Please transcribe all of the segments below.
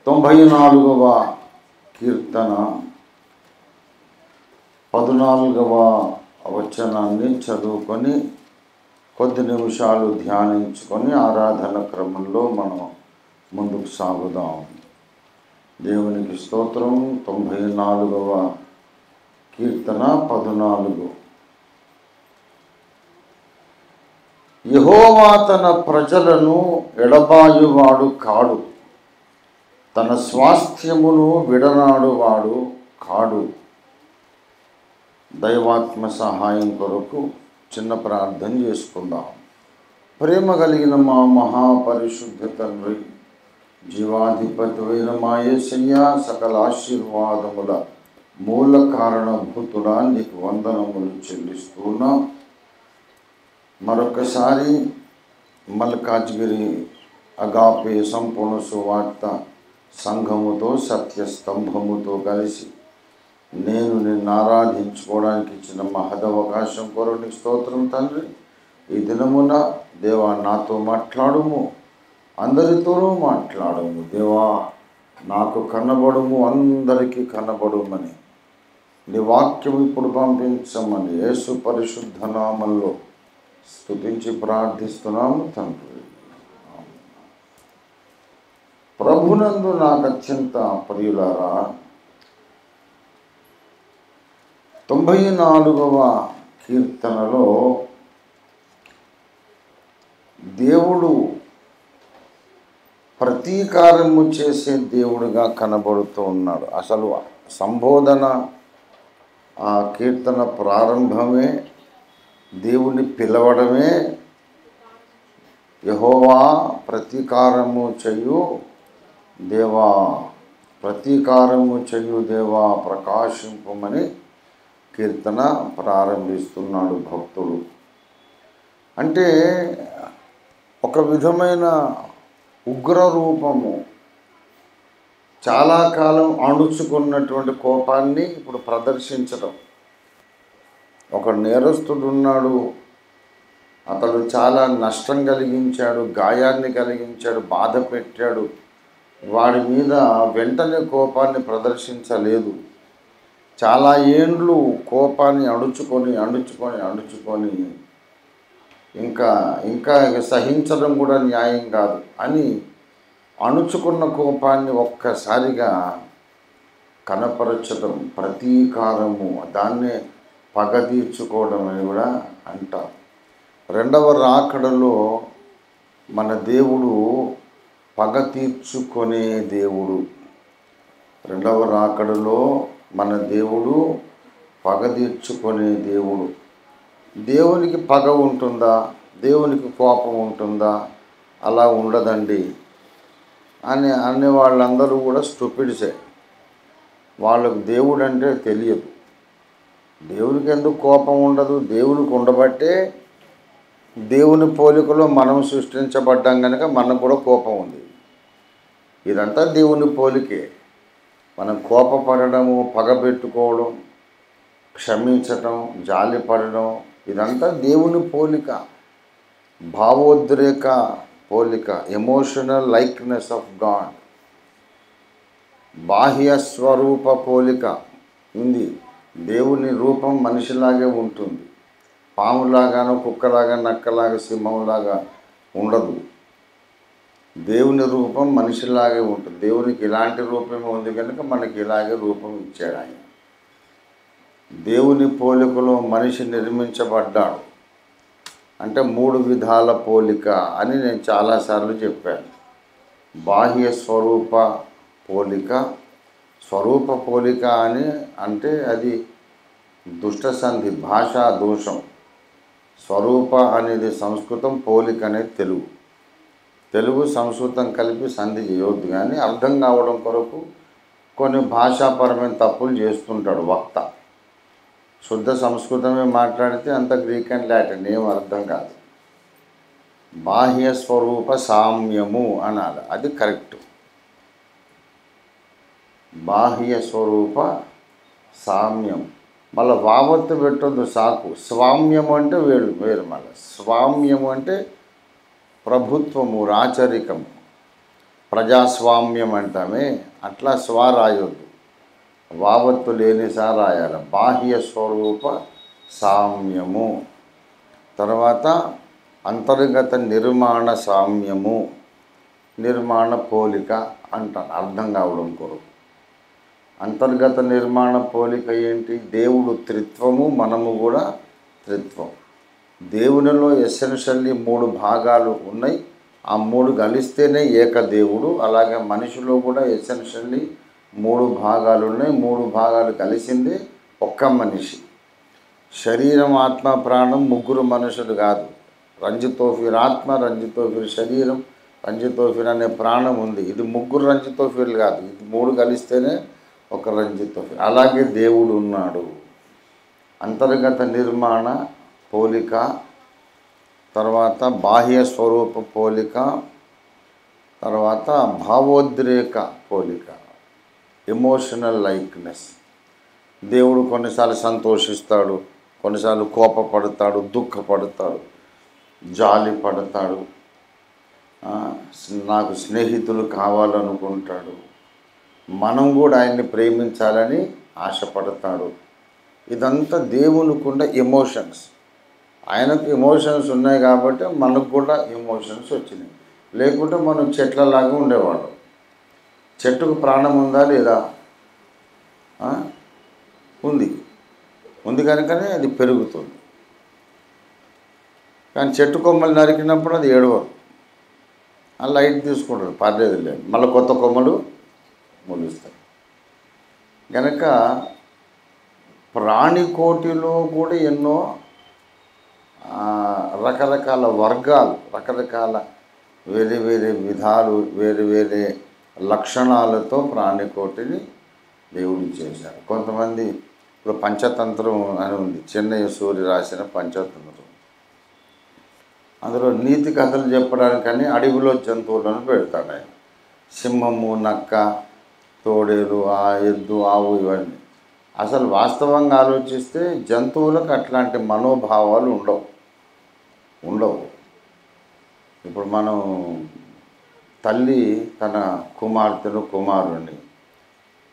94వ కీర్తన 14వ వచనాన్ని చదువుకొని కొద్ది నిమిషాలు ధ్యానించుకొని ఆరాధన క్రమంలో మనం ముందుకు సాగుదాం. దేవునికి స్తోత్రం. 94వ కీర్తన 14. యెహోవా తన ప్రజలను ఎడబాయువాడు కాడు, తన స్వాస్థ్యమును విడనాడువాడు కాడు. దైవాత్మ సహాయం కొరకు చిన్న ప్రార్థన చేసుకుందాం. ప్రేమ కలిగిన మా మహాపరిశుద్ధ తండ్రి, జీవాధిపతి అయిన మా యేసయ్య, సకల ఆశీర్వాదముల మూల కారణభూతుడా నీకు వందనములు చెల్లిస్తున్నాం. మరొకసారి మల్కాజ్గిరి అగాపే సంపూర్ణ సువార్త సంఘముతో సత్యస్తంభముతో కలిసి నేను నిన్ను ఆరాధించుకోవడానికి ఇచ్చిన మహదవకాశం కొరకు నీకు స్తోత్రం తండ్రి. ఈ దినమున దేవా నాతో మాట్లాడుము, అందరితోనూ మాట్లాడుము. దేవా నాకు కనబడుము, అందరికీ కనబడుమని నీ వాక్యం ఇప్పుడు పంపించమని యేసు పరిశుద్ధ నామములో స్తుతించి ప్రార్థిస్తున్నాము తండ్రి. ప్రభునందు నాకు అత్యంత ప్రియులారా, 94వ కీర్తనలో దేవుడు ప్రతీకారము చేసే దేవుడిగా కనబడుతూ ఉన్నాడు. అసలు సంబోధన ఆ కీర్తన ప్రారంభమే దేవుని పిలవడమే, యెహోవా ప్రతీకారము చేయు దేవా, ప్రతీకారము చేయు దేవా ప్రకాశింపమని కీర్తన ప్రారంభిస్తున్నాడు భక్తుడు. అంటే ఒక విధమైన ఉగ్ర రూపము, చాలా కాలం అణుచుకున్నటువంటి కోపాన్ని ఇప్పుడు ప్రదర్శించడం. ఒక నేరస్తుడు ఉన్నాడు, అతడు చాలా నష్టం కలిగించాడు, గాయాన్ని కలిగించాడు, బాధ పెట్టాడు. వాడి మీద వెంటనే కోపాన్ని ప్రదర్శించలేదు. చాలా ఏండ్లు కోపాన్ని అణుచుకొని ఇంకా సహించడం కూడా న్యాయం కాదు అని అణుచుకున్న కోపాన్ని ఒక్కసారిగా కనపరచడం ప్రతీకారము, దాన్నే పగ తీర్చుకోవడం అని కూడా అంటారు. రెండవ రాకడలో మన దేవుడు పగ తీర్చుకునే దేవుడు. రెండవ రాకడలో మన దేవుడు పగ తీర్చుకునే దేవుడు. దేవునికి పగ ఉంటుందా? దేవునికి కోపం ఉంటుందా? అలా ఉండదండి అనే వాళ్ళందరూ కూడా స్టూపిడ్సే. వాళ్ళకు దేవుడు అంటే తెలియదు. దేవునికి ఎందుకు కోపం ఉండదు? దేవునికి ఉండబట్టే దేవుని పోలికలో మనం సృష్టించబడ్డాం కనుక మనకు కూడా కోపం ఉంది. ఇదంతా దేవుని పోలికే. మనం కోపపడము, పగబెట్టుకోవడం, క్షమించటం, జాలిపడడం, ఇదంతా దేవుని పోలిక, భావోద్రేక పోలిక, ఎమోషనల్ లైక్నెస్ ఆఫ్ గాడ్. బాహ్య స్వరూప పోలిక ఉంది. దేవుని రూపం మనిషిలాగే ఉంటుంది. పాములాగానో, కుక్కలాగా, నక్కలాగా, సింహంలాగా ఉండదు. దేవుని రూపం మనిషిలాగే ఉంటుంది. దేవునికి ఇలాంటి రూపమే ఉంది కనుక మనకి ఇలాగే రూపం ఇచ్చాడు ఆయన. దేవుని పోలికలో మనిషి నిర్మించబడ్డాడు అంటే 3 విధాల పోలిక అని నేను చాలాసార్లు చెప్పాను. బాహ్య స్వరూప పోలిక, స్వరూప పోలిక అని అంటే అది దుష్ట సంధి, భాషా దోషం. స్వరూప అనేది సంస్కృతం, పోలిక అనేది తెలుగు సంస్కృతం కలిపి సంధి చేయొద్దు. కానీ అర్థం కావడం కొరకు కొన్ని భాషాపరమైన తప్పులు చేస్తుంటాడు వక్త. శుద్ధ సంస్కృతమే మాట్లాడితే అంత గ్రీక్ అండ్ లాటిన్ ఏం అర్థం కాదు. బాహ్య స్వరూప సామ్యము అనాలి, అది కరెక్ట్. బాహ్య స్వరూప సామ్యం. మళ్ళీ వావత్తు పెట్టొద్దు, సాకు. స్వామ్యము అంటే వేరు. మళ్ళీ స్వామ్యము అంటే ప్రభుత్వము, రాచరికము. ప్రజాస్వామ్యం అంటామే, అట్లా స్వ రాయొద్దు, వావత్తు లేని సా రాయాలి. బాహ్య స్వరూప సామ్యము, తర్వాత అంతర్గత నిర్మాణ సామ్యము, నిర్మాణ పోలిక అంటారు అర్థం కావడం కొరకు. అంతర్గత నిర్మాణ పోలిక ఏంటి? దేవుడు త్రిత్వము, మనము కూడా త్రిత్వం. దేవునిలో ఎసెన్షియల్లీ 3 భాగాలు ఉన్నాయి, ఆ 3 కలిస్తేనే ఏకదేవుడు. అలాగే మనిషిలో కూడా ఎసెన్షియల్లీ 3 భాగాలు ఉన్నాయి, 3 భాగాలు కలిసిందే ఒక్క మనిషి. శరీరం, ఆత్మ, ప్రాణం 3 మనుషులు కాదు. రంజితోఫీర్ ఆత్మ, రంజితోఫీర్ శరీరం, రంజితోఫీర్ అనే ప్రాణం ఉంది. ఇది 3 రంజితోఫీర్లు కాదు, ఇది 3 కలిస్తేనే ఒక రంజితోఫీర్. అలాగే దేవుడు ఉన్నాడు. అంతర్గత నిర్మాణ పోలిక, తర్వాత బాహ్య స్వరూప పోలిక, తర్వాత భావోద్రేక పోలిక, ఎమోషనల్ లైక్నెస్. దేవుడు కొన్నిసార్లు సంతోషిస్తాడు, కొన్నిసార్లు కోపపడతాడు, దుఃఖపడతాడు, జాలి పడతాడు, నాకు స్నేహితులు కావాలనుకుంటాడు. మనం కూడా ఆయన్ని ప్రేమించాలని ఆశపడతాడు. ఇదంతా దేవునికున్న ఎమోషన్స్. ఆయనకు ఎమోషన్స్ ఉన్నాయి కాబట్టి మనకు కూడా ఎమోషన్స్ వచ్చినాయి. లేకుంటే మనం చెట్లలాగా ఉండేవాళ్ళం. చెట్టుకు ప్రాణం ఉందా లేదా? ఉంది కనుకనే అది పెరుగుతుంది. కానీ చెట్టు కొమ్మలు నరికినప్పుడు అది ఏడవదు, ఆ లైట్ తీసుకుంటాడు, పర్లేదు లేదు, మళ్ళీ కొత్త కొమ్మలు మొలుస్తాయి. కనుక ప్రాణికోటిలో కూడా ఎన్నో రకరకాల వర్గాలు, రకరకాల వేరే వేరే విధాలు, వేరే వేరే లక్షణాలతో ప్రాణికోటిని దేవుడు చేశారు. కొంతమంది ఇప్పుడు పంచతంత్రం అని ఉంది, చెన్నయ్య సూరి రాసిన పంచతంత్రం. అందులో నీతి కథలు చెప్పడానికని అడవిలో జంతువులను పెడతాడు ఆయన. సింహము, నక్క, తోడేలు, ఎద్దు, ఆవు, ఇవన్నీ. అసలు వాస్తవంగా ఆలోచిస్తే జంతువులకు అట్లాంటి మనోభావాలు ఉండవు. ఇప్పుడు మనం తల్లి తన కుమార్తెను, కుమారుణ్ణి,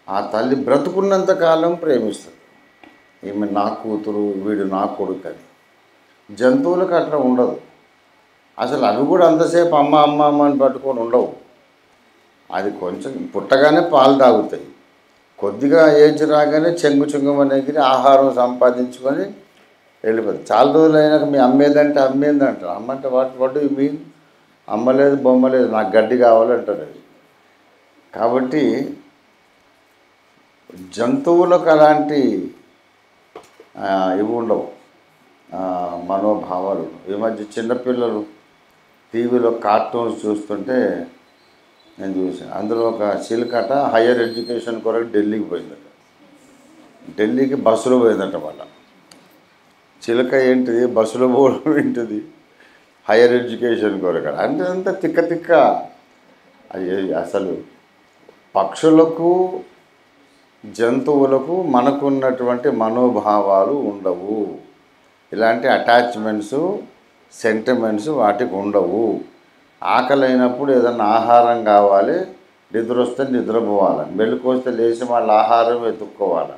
ఆ తల్లి బ్రతుకున్నంతకాలం ప్రేమిస్తుంది. ఈమె నా కూతురు, వీడు నా కొడుకు అని. జంతువులకు అట్లా ఉండదు. అసలు అవి కూడా అంతసేపు అమ్మ అమ్మ అమ్మ అని పట్టుకొని ఉండవు. అది కొంచెం పుట్టగానే పాలు తాగుతాయి, కొద్దిగా ఏజ్ రాగానే చెంగుమని ఎగిరి ఆహారం సంపాదించుకొని వెళ్ళిపోతుంది. చాలా రోజులు అయినాక మీ అమ్మేదంటే అమ్మేందంటారు. అమ్మంటే వాట్ యు మీన్? అమ్మలేదు, బొమ్మలేదు, నాకు గడ్డి కావాలంటారు అది. కాబట్టి జంతువులకు అలాంటి ఇవి ఉండవు, మనోభావాలు. ఈ మధ్య చిన్నపిల్లలు టీవీలో కార్టూన్స్ చూస్తుంటే నేను చూసాను. అందులో ఒక చిలుకట హయ్యర్ ఎడ్యుకేషన్ కొరకు ఢిల్లీకి పోయిందట. ఢిల్లీకి బస్సులో పోయిందట. వాళ్ళ చిలుక ఏంటిది, బస్సులో పోవడం ఏంటిది, హయ్యర్ ఎడ్యుకేషన్ కొరకు అంటే అంత తిక్క. అసలు పక్షులకు, జంతువులకు మనకున్నటువంటి మనోభావాలు ఉండవు. ఇలాంటి అటాచ్మెంట్స్, సెంటిమెంట్స్ వాటికి ఉండవు. ఆకలి అయినప్పుడు ఏదన్నా ఆహారం కావాలి, నిద్ర వస్తే నిద్రపోవాలి, మెలకు వస్తే లేచి వాళ్ళ ఆహారం వెతుక్కోవాలి,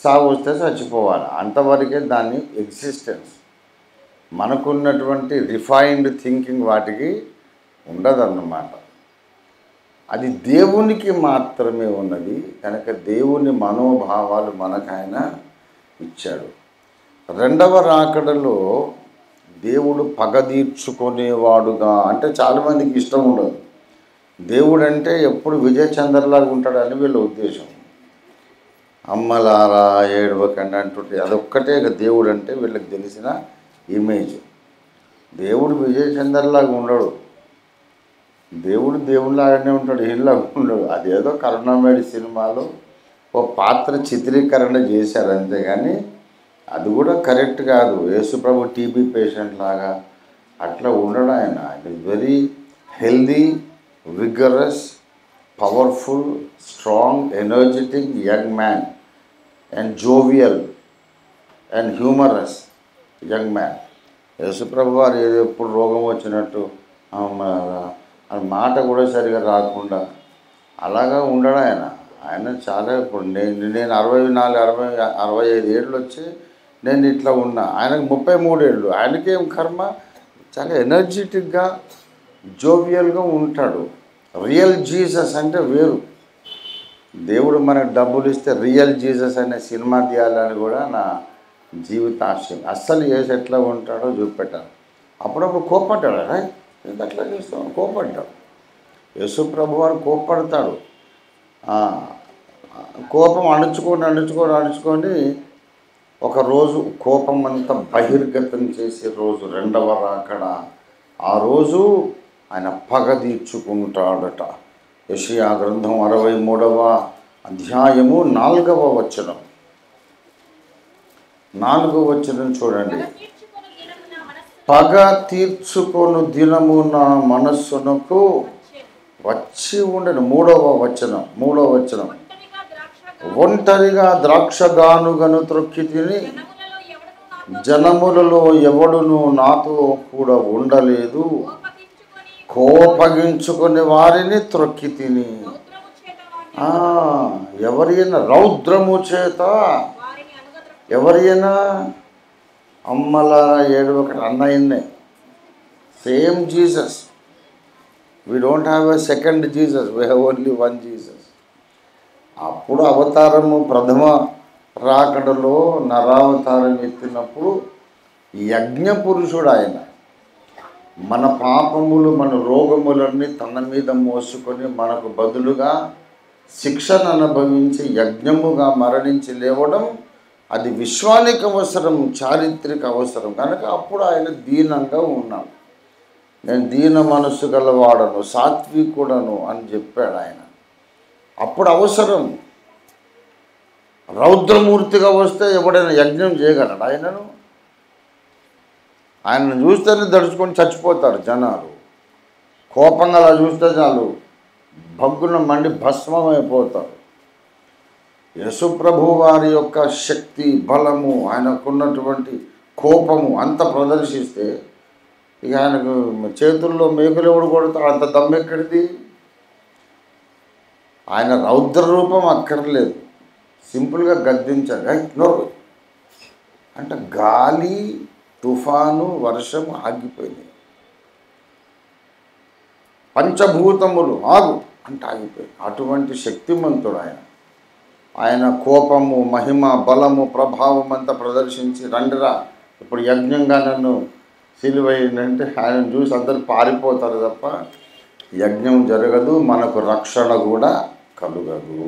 సాగు వస్తే చచ్చిపోవాలి. అంతవరకే దాన్ని ఎగ్జిస్టెన్స్. మనకున్నటువంటి రిఫైన్డ్ థింకింగ్ వాటికి ఉండదన్నమాట. అది దేవునికి మాత్రమే ఉన్నది. కనుక దేవుని మనోభావాలు మనకు ఆయన ఇచ్చాడు. రెండవ రాకడలో దేవుడు పగ తీర్చుకునేవాడుగా, అంటే చాలామందికి ఇష్టం ఉండదు. దేవుడు అంటే ఎప్పుడు విజయచంద్రలాగా ఉంటాడని వీళ్ళ ఉద్దేశం. అమ్మలారా ఏడవకండి అంటుంటే అదొక్కటే దేవుడు అంటే వీళ్ళకి తెలిసిన ఇమేజ్. దేవుడు విజయచంద్రలాగా ఉండడు, దేవుడు దేవుడిలాగానే ఉంటాడు, వీళ్ళలాగా ఉండడు. అదేదో కరుణామయుడి సినిమాలో ఓ పాత్ర చిత్రీకరణ చేశారు అంతేగాని అది కూడా కరెక్ట్ కాదు. యేసుప్రభు టీబీ పేషెంట్ లాగా అట్లా ఉండడు ఆయన. ఆయన very healthy, vigorous, powerful, strong, energetic young man and jovial and humorous young man. యేసుప్రభు వారు ఏదో ఎప్పుడు రోగం వచ్చినట్టు అది మాట కూడా సరిగా రాకుండా అలాగా ఉండడు ఆయన. ఆయన చాలా ఇప్పుడు నేను 64 65 ఏళ్ళు వచ్చి నేను ఇట్లా ఉన్నా. ఆయనకు 33 ఏళ్ళు. ఆయనకేం కర్మ, చాలా ఎనర్జెటిక్గా జోవియల్గా ఉంటాడు. రియల్ జీసస్ అంటే వేరు. దేవుడు మనకు డబ్బులు ఇస్తే రియల్ జీసస్ అనే సినిమా తీయాలని కూడా నా జీవితాశయం. అస్సలు ఏసు ఎట్లా ఉంటాడో చూపెట్టాను. అప్పుడప్పుడు కోప్పడ్డాడు. ఎందుకు అట్లా చేస్తాం, కోప్పడ్డాడు. యేసు ప్రభు వారు కోప్పడతాడు. కోపం అణుచుకొని ఒకరోజు కోపం అంతా బహిర్గతం చేసే రోజు, రెండవ రాకడ. ఆ రోజు ఆయన పగ తీర్చుకుంటాడట. యెషయా గ్రంథం 63వ అధ్యాయము 4వ వచనం. 4వ వచనం చూడండి. పగ తీర్చుకొను దినము నా మనస్సునకు వచ్చి ఉండను. 3వ వచనం. ఒంటరిగా ద్రాక్షగానుగను త్రొక్కి తిని జనములలో ఎవడును నాతో కూడా ఉండలేదు. కోపగించుకుని వారిని త్రొక్కి తిని ఎవరైనా రౌద్రము చేత ఎవరైనా అమ్మలారా ఏడవకటి అన్నయ్యనే. Same Jesus. We don't have a second Jesus, we have only one Jesus. అప్పుడు అవతారము ప్రథమ రాకడలో నరావతారం ఎత్తినప్పుడు యజ్ఞ పురుషుడు ఆయన. మన పాపములు మన రోగములన్నీ తన మీద మోసుకొని మనకు బదులుగా శిక్షను అనుభవించి యజ్ఞముగా మరణించి లేవడం అది విశ్వానికి అవసరం, చారిత్రక అవసరం. కనుక అప్పుడు ఆయన దీనంగా ఉన్నాడు. నేను దీన మనస్సు గలవాడను, సాత్వికుడను అని చెప్పాడు ఆయన. అప్పుడు అవసరం. రౌద్రమూర్తిగా వస్తే ఎవడైనా యజ్ఞం చేయగలడు ఆయనను? ఆయనను చూస్తేనే దడుచుకొని చచ్చిపోతారు జనాలు. కోపంగా అలా చూస్తే చాలు భగ్గున మండి భస్మమైపోతారు. యేసు ప్రభు వారి యొక్క శక్తి, బలము, ఆయనకున్నటువంటి కోపము అంత ప్రదర్శిస్తే ఇక ఆయనకు చేతుల్లో మేకులు ఎవడు కొడతాడు? అంత దమ్మెక్కడిది? ఆయన రౌద్ర రూపం అక్కర్లేదు. సింపుల్గా గద్దించాడు. నోరు అంటే గాలి, తుఫాను, వర్షం ఆగిపోయింది. పంచభూతములు ఆగు అంటే ఆగిపోయింది. అటువంటి శక్తిమంతుడు ఆయన. ఆయన కోపము, మహిమ, బలము, ప్రభావం అంతా ప్రదర్శించి రండిరా ఇప్పుడు యజ్ఞంగా నన్ను సిలువైందంటే ఆయన చూసి అందరు పారిపోతారు తప్ప యజ్ఞం జరగదు, మనకు రక్షణ కూడా కలుగదు.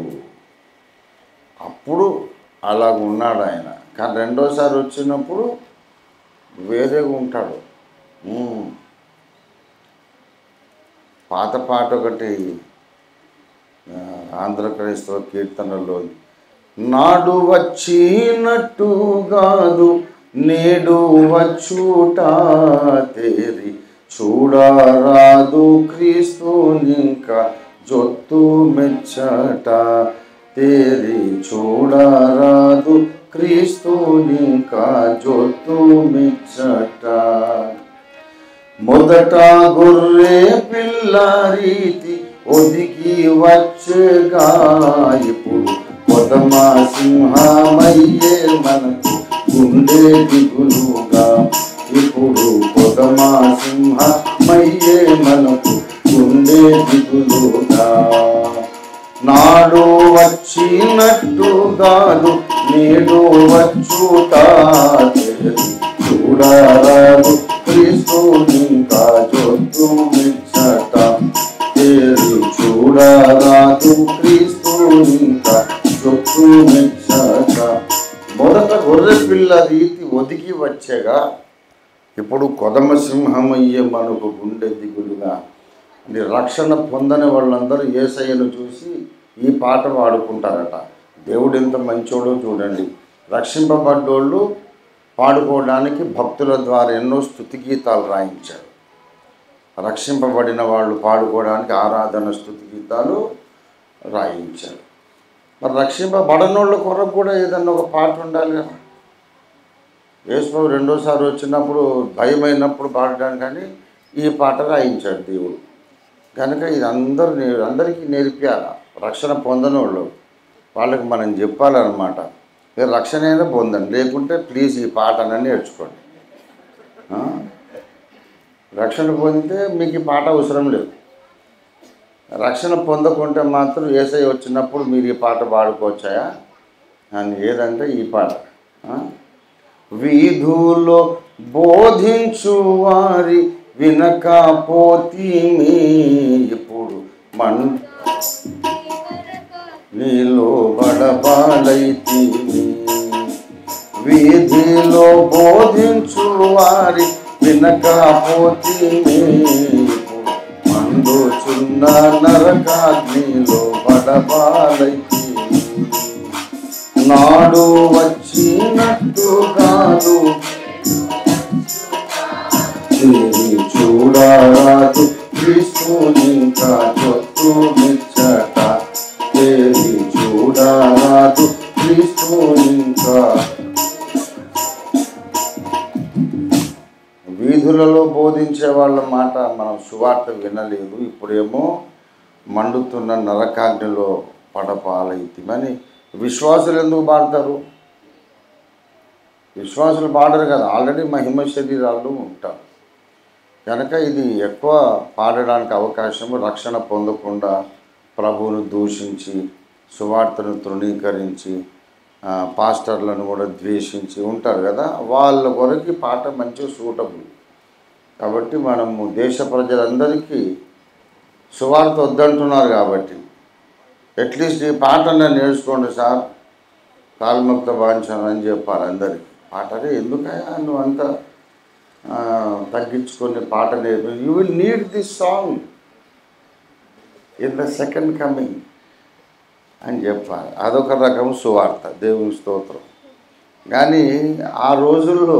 అప్పుడు అలాగ ఉన్నాడు ఆయన. కానీ రెండోసారి వచ్చినప్పుడు వేరేగా ఉంటాడు. పాత పాట ఒకటి ఆంధ్ర క్రైస్తవ కీర్తనలో, నాడు వచ్చినట్టు కాదు నేడు వచ్చుట తేరి చూడరాదు క్రీస్తునింకా జొత్తు మెచ్చట, తేరి చూడరాదు క్రీస్తునింకా జొత్తు మెచ్చట. మొదట గొర్రె పిల్ల రీతి ఒదిగి వచ్చగా, ఇప్పుడు కొదమ సింహమయ్యే మనకు గుండె దిగులుగా. ఇప్పుడు కొదమ సింహమయ్యే మనకు గుండె దిగులుగా. నాడు వచ్చినట్టు కాదు నేడు వచ్చుట చూడరాదు క్రీస్తునింకా జొత్తు మెచ్చట, తేరి చూడరాదు క్రీస్తునింకా జొత్తు మెచ్చట. మొదట గొర్రె పిల్ల రీతి ఒదిగి వచ్చేగా, ఇప్పుడు కొదమ సింహమయ్యే మనకు గుండె దిగులుగా. అంటే రక్షణ పొందని వాళ్ళందరూ యేసయ్యను చూసి ఈ పాట పాడుకుంటారట. దేవుడు ఎంత మంచోడో చూడండి. రక్షింపబడ్డోళ్ళు పాడుకోవడానికి భక్తుల ద్వారా ఎన్నో స్తుతి గీతాలు రాయించారు. రక్షింపబడిన వాళ్ళు పాడుకోవడానికి ఆరాధన స్తుతి గీతాలు రాయించారు. మరి రక్షింపబడనోళ్ళ కొరకు కూడా ఏదన్నా ఒక పాట ఉండాలి కదా. యేసు రెండోసారి వచ్చినప్పుడు భయమైనప్పుడు పాడడానికి కానీ ఈ పాట రాయించాడు దేవుడు. కనుక ఇది అందరికీ నేర్పియాలి. రక్షణ పొందనోళ్ళు వాళ్ళకి మనం చెప్పాలన్నమాట. మీరు రక్షణ అయినా పొందండి, లేకుంటే ప్లీజ్ ఈ పాటనే నేర్చుకోండి. రక్షణ పొందితే మీకు ఈ పాట అవసరం లేదు. రక్షణ పొందకుంటే మాత్రం యేసయ్య వచ్చినప్పుడు మీరు ఈ పాట పాడుకోవచ్చాయా అని. ఏదంటే ఈ పాట, వీధులో బోధించు వారి వినకపోతిమి, ఇప్పుడు నీలో బడబాలైతిమి. వీధిలో బోధించు వారి వినకపోతిమి, ఇప్పుడు మండుచున్న నరకాగ్నిలో బడబాలైతిమి. నాడు వచ్చినట్టు కాదు, చూడరాదు క్రీస్తునింకా చొత్తు మెచ్చట, చూడరాదు క్రీస్తునింకా. వీధులలో బోధించే వాళ్ళ మాట మనం సువార్త వినలేదు, ఇప్పుడేమో మండుతున్న నరకాగ్నిలో పడపాలైతిమని. విశ్వాసులు ఎందుకు పాడతారు? విశ్వాసులు పాడరు కదా, ఆల్రెడీ మహిమ శరీరాలు ఉంటారు కనుక ఇది ఎక్కువ పాడడానికి అవకాశము. రక్షణ పొందకుండా ప్రభువును దూషించి, సువార్తను తృణీకరించి, పాస్టర్లను కూడా ద్వేషించి ఉంటారు కదా, వాళ్ళ కొరకు పాట మంచి సూటబుల్. కాబట్టి మనము దేశ ప్రజలందరికీ సువార్త వద్దంటున్నారు కాబట్టి అట్లీస్ట్ ఈ పాటను నేర్చుకోండి సార్, కాల్ముక్త బాంఛన అని చెప్పాలి అందరికీ. పాటనే ఎందుకయ్యా నువ్వు అంతా తగ్గించుకొని పాట నేర్పి, you will need this song in the second coming అని చెప్పాలి. అదొక రకం సువార్త, దేవుని స్తోత్రం. కానీ ఆ రోజుల్లో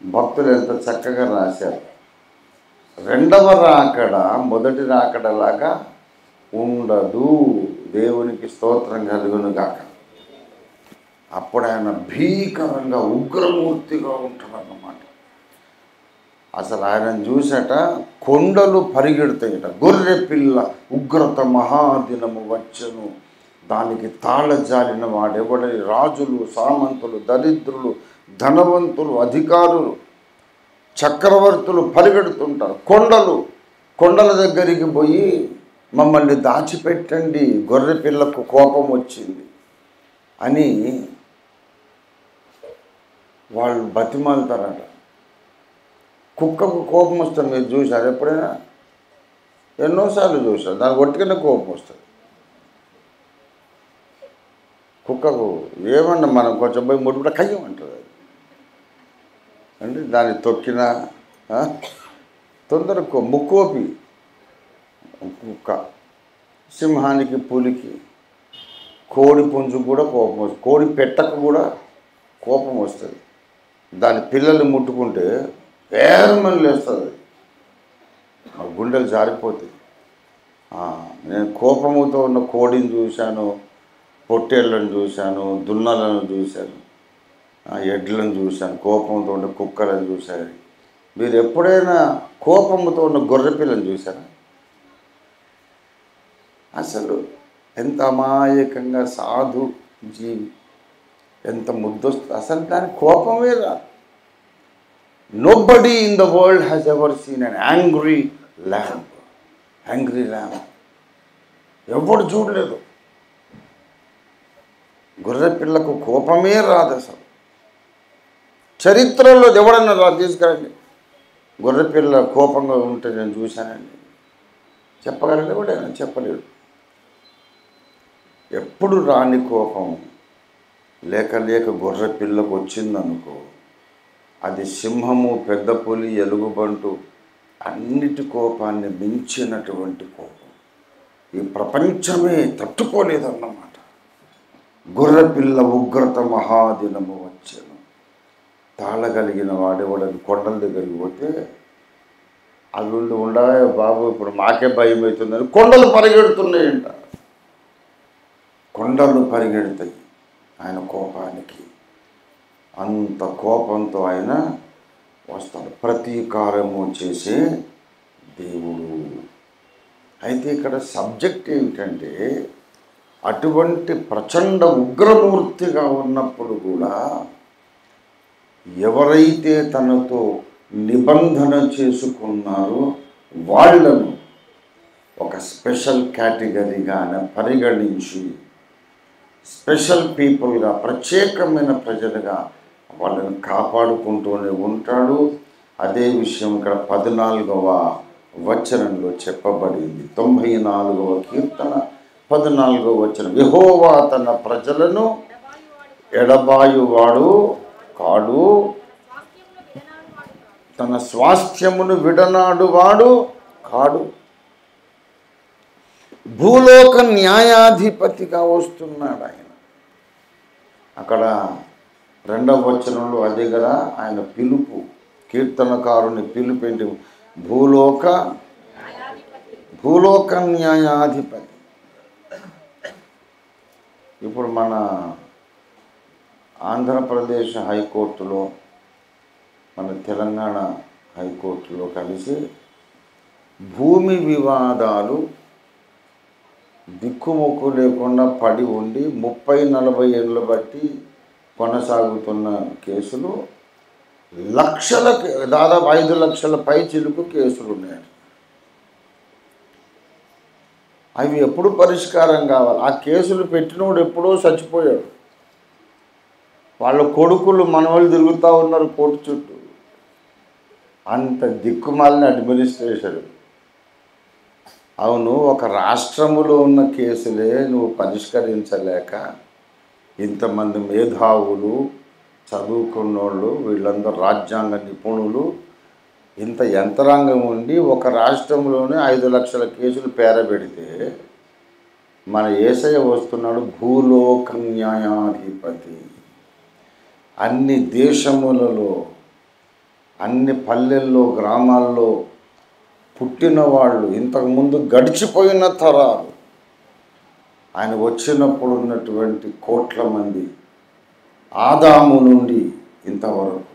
భక్తులు ఎంత చక్కగా రాశారు. రెండవ రాకడ మొదటి రాకడలాగా ఉండదు, దేవునికి స్తోత్రం కలుగును గాక. అప్పుడు ఆయన భీకరంగా ఉగ్రమూర్తిగా ఉంటాడన్నమాట. అసలు ఆయనను చూసట కొండలు పరిగెడతాయట. గొర్రె పిల్ల ఉగ్రత మహాదినము వచ్చను, దానికి తాళజాలిన వాడెవడని రాజులు, సామంతులు, దరిద్రులు, ధనవంతులు, అధికారులు, చక్రవర్తులు పరిగెడుతుంటారు. కొండల దగ్గరికి పోయి మమ్మల్ని దాచిపెట్టండి, గొర్రె పిల్లకు కోపం వచ్చింది అని వాళ్ళు బతిమాలుతారట. కుక్కకు కోపం వస్తుంది, మీరు చూశారు ఎప్పుడైనా? ఎన్నోసార్లు చూశారు, దానికి ఒట్టిగానే కోపం వస్తుంది. కుక్కకు ఏమన్నా మనం కొంచెం పోయి ముట్టుకుంటే కయ్యం అంటుంది అది అంటే, దాన్ని తొక్కినా తొందరకు ముక్కోపి కుక్క. సింహానికి, పులికి, కోడి పుంజుకు కూడా కోపం వస్తుంది, కోడి పెట్టకు కూడా కోపం వస్తుంది. దాని పిల్లల్ని ముట్టుకుంటే ఏమని లేస్తుంది, గుండెలు జారిపోతాయి. నేను కోపముతో ఉన్న కోడిని చూశాను, పొట్టేళ్ళను చూశాను, దున్నలను చూశాను, ఎడ్లను చూశాను, కోపంతో ఉన్న కుక్కలను చూశాను. మీరు ఎప్పుడైనా కోపంతో ఉన్న గొర్రె పిల్లని చూశారా? అసలు ఎంత అమాయకంగా సాధు జీవి, ఎంత ముద్దొస్తుంది. అసలు దాని కోపమే రాదు. Nobody in the world has ever seen an angry lamb. ఎవడు చూడలేదు. గొర్రె పిల్లకు కోపమే రాదు అసలు. చరిత్రలో ఎవడన్నా తీసుకురండి గొర్రె పిల్ల కోపంగా ఉంటే నేను చూశానండి, చెప్పగలంటే కూడా చెప్పలేడు. ఎప్పుడు రాని కోపం లేక గొర్రె పిల్లకు వచ్చిందనుకో, అది సింహము, పెద్ద పులి, ఎలుగుబంటు అన్నిటి కోపాన్ని మించినటువంటి కోపం. ఈ ప్రపంచమే తట్టుకోలేదన్నమాట. గొర్రె పిల్ల ఉగ్రత మహాదినము వచ్చెను. తాళగలిగిన వాడేవాడని కొండల దగ్గరికి పోతే అవి ఉండవే బాబు, ఇప్పుడు మాకే భయం అవుతుందని కొండలు పరిగెడుతున్నాయంట. కొండలు పరిగెడతాయి ఆయన కోపానికి. అంత కోపంతో ఆయన వస్తాడు. ప్రతీకారము చేసే దేవుడు. అయితే ఇక్కడ సబ్జెక్ట్ ఏమిటంటే, అటువంటి ప్రచండ ఉగ్రమూర్తిగా ఉన్నప్పుడు కూడా ఎవరైతే తనతో నిబంధన చేసుకున్నారో వాళ్ళను ఒక స్పెషల్ కేటగిరీగా ఆయన పరిగణించి స్పెషల్ పీపుల్గా, ప్రత్యేకమైన ప్రజలుగా వాళ్ళని కాపాడుకుంటూనే ఉంటాడు. అదే విషయం ఇక్కడ 14వ వచనంలో చెప్పబడింది. 94వ కీర్తన 14వ వచనం, యెహోవా తన ప్రజలను ఎడబాయువాడు కాడు, తన స్వాస్థ్యమును విడనాడువాడు కాడు. భూలోక న్యాయాధిపతిగా వస్తున్నాడు ఆయన. అక్కడ 2వ వచనంలో అదే కదా ఆయన పిలుపు, కీర్తనకారుని పిలుపు ఏంటి? భూలోక న్యాయాధిపతి. ఇప్పుడు మన ఆంధ్రప్రదేశ్ హైకోర్టులో, మన తెలంగాణ హైకోర్టులో కలిసి భూమి వివాదాలు దిక్కుమొక్కు లేకుండా పడి ఉండి 30-40 ఏళ్ళు బట్టి కొనసాగుతున్న కేసులు లక్షలకి, దాదాపు 5 లక్షల పై చిలుకు కేసులు ఉన్నాయి. అవి ఎప్పుడు పరిష్కారం కావాలి? ఆ కేసులు పెట్టినోడు ఎప్పుడో చచ్చిపోయాడు. వాళ్ళ కొడుకులు మనవలు తిరుగుతూ ఉన్నారు కోర్టు చుట్టూ. అంత దిక్కుమాలిన అడ్మినిస్ట్రేషన్. అవును, ఒక రాష్ట్రములో ఉన్న కేసులే నువ్వు పరిష్కరించలేక ఇంతమంది మేధావులు, చదువుకున్నోళ్ళు, వీళ్ళందరూ రాజ్యాంగ నిపుణులు, ఇంత యంత్రాంగం ఉండి ఒక రాష్ట్రంలోనే 5 లక్షల కేసులు పేరబెడితే మన యేసయ్య వస్తున్నాడు భూలోక న్యాయాధిపతి. అన్ని దేశములలో, అన్ని పల్లెల్లో, గ్రామాల్లో పుట్టిన వాళ్ళు, ఇంతకుముందు గడిచిపోయిన తరాలు, ఆయన వచ్చినప్పుడు ఉన్నటువంటి కోట్ల మంది, ఆదాము నుండి ఇంతవరకు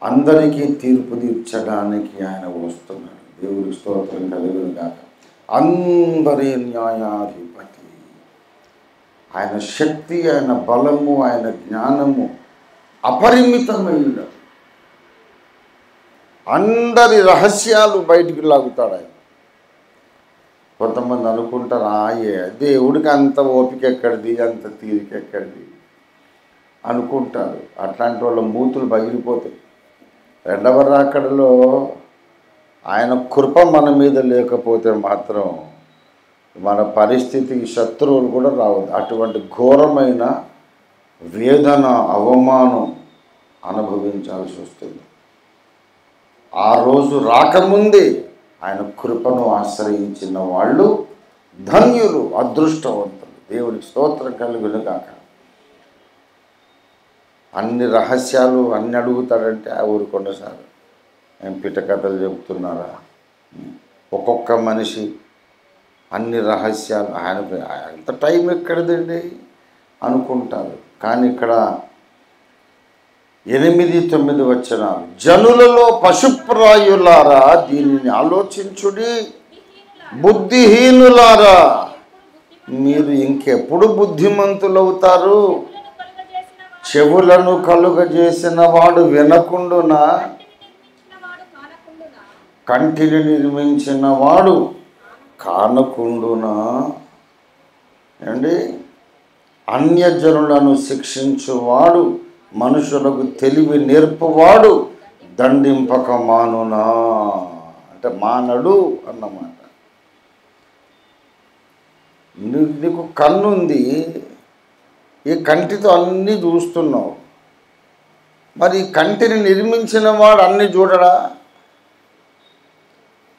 అందరికీ తీర్పు తీర్చడానికి ఆయన వస్తున్నాడు. దేవుడి స్తోత్రం కలుగును గాక. అందరి న్యాయాధిపతి. ఆయన శక్తి, ఆయన బలము, ఆయన జ్ఞానము అపరిమితమైన, అందరి రహస్యాలు బయటికి లాగుతాడు ఆయన. కొంతమంది అనుకుంటారు, దేవుడికి అంత ఓపిక ఎక్కడిది, అంత తీరిక ఎక్కడిది అనుకుంటారు. అట్లాంటి వాళ్ళ మూతులు పగిలిపోతాయి. 2వ రాకడలో ఆయన కృప మన మీద లేకపోతే మాత్రం మన పరిస్థితికి శత్రువులు కూడా రావద్దు. అటువంటి ఘోరమైన వేదన, అవమానం అనుభవించాల్సి వస్తుంది. ఆ రోజు రాకముందే ఆయన కృపను ఆశ్రయించిన వాళ్ళు ధన్యులు, అదృష్టవంతులు. దేవుడికి స్తోత్రం కలుగును గాక. అన్ని రహస్యాలు అన్ని అడుగుతాడంటే ఆ ఊరుకొండ సార్ ఏం పిట్టకథలు చెబుతున్నారా? ఒక్కొక్క మనిషి అన్ని రహస్యాలు, ఆయన అంత టైం ఎక్కడిదండి అనుకుంటారు. కానీ ఇక్కడ 8-9 వచనాలు, జనులలో పశుప్రాయులారా దీనిని ఆలోచించుడి, బుద్ధిహీనులారా మీరు ఇంకెప్పుడు బుద్ధిమంతులవుతారు? చెవులను కలుగజేసిన వాడు వినకుండునా, కంటిని నిర్మించిన వాడు కానకుండునా? అండి, అన్యజనులను శిక్షించువాడు, మనుషులకు తెలివి నేర్పువాడు దండింపక మానునా అంటే మానడు అన్నమాట. నీకు కన్నుంది, ఈ కంటితో అన్నీ చూస్తున్నావు. మరి కంటిని నిర్మించిన వాడు అన్నీ చూడడా?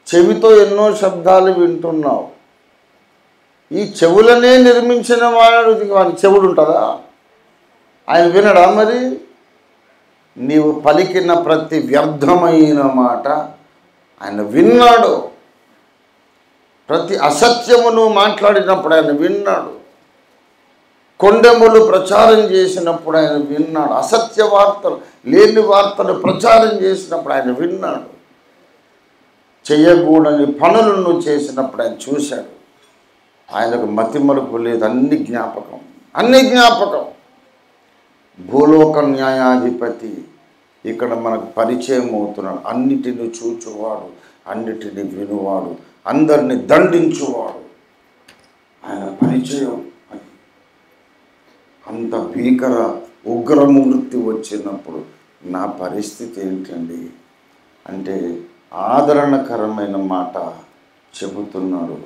చెవితో ఎన్నో శబ్దాలు వింటున్నావు. ఈ చెవులనే నిర్మించిన వాడు చెవుడు ఉంటుందా? ఆయన వినడా? మరి నీవు పలికిన ప్రతి వ్యర్థమైన మాట ఆయన విన్నాడు. ప్రతి అసత్యమును మాట్లాడినప్పుడు ఆయన విన్నాడు. కొండెములు ప్రచారం చేసినప్పుడు ఆయన విన్నాడు. అసత్య వార్తలు, లేని వార్తలు ప్రచారం చేసినప్పుడు ఆయన విన్నాడు. చేయకూడని పనులను చేసినప్పుడు ఆయన చూశాడు. ఆయనకు మతిమరుపు లేదు, అన్ని జ్ఞాపకం. భూలోక న్యాయాధిపతి ఇక్కడ మనకు పరిచయం అవుతున్నాడు. అన్నిటిని చూచువాడు, అన్నిటిని వినువాడు, అందరిని దండించువాడు. ఆయన పరిచయం. అంత భీకర ఉగ్రమూర్తి వచ్చినప్పుడు నా పరిస్థితి ఏంటండి అంటే ఆదరణకరమైన మాట చెబుతున్నాడు.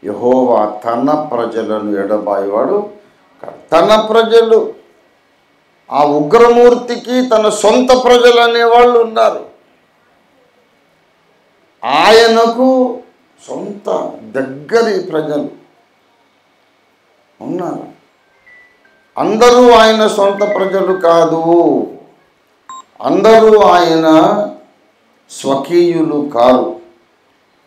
యెహోవా తన ప్రజలను ఎడబాయివాడు. తన ప్రజలు, ఆ ఉగ్రమూర్తికి తన సొంత ప్రజలు అనేవాళ్ళు ఉన్నారు. ఆయనకు సొంత దగ్గరి ప్రజలు ఉన్నారు. అందరూ ఆయన సొంత ప్రజలు కాదు, అందరూ ఆయన స్వకీయులు కారు,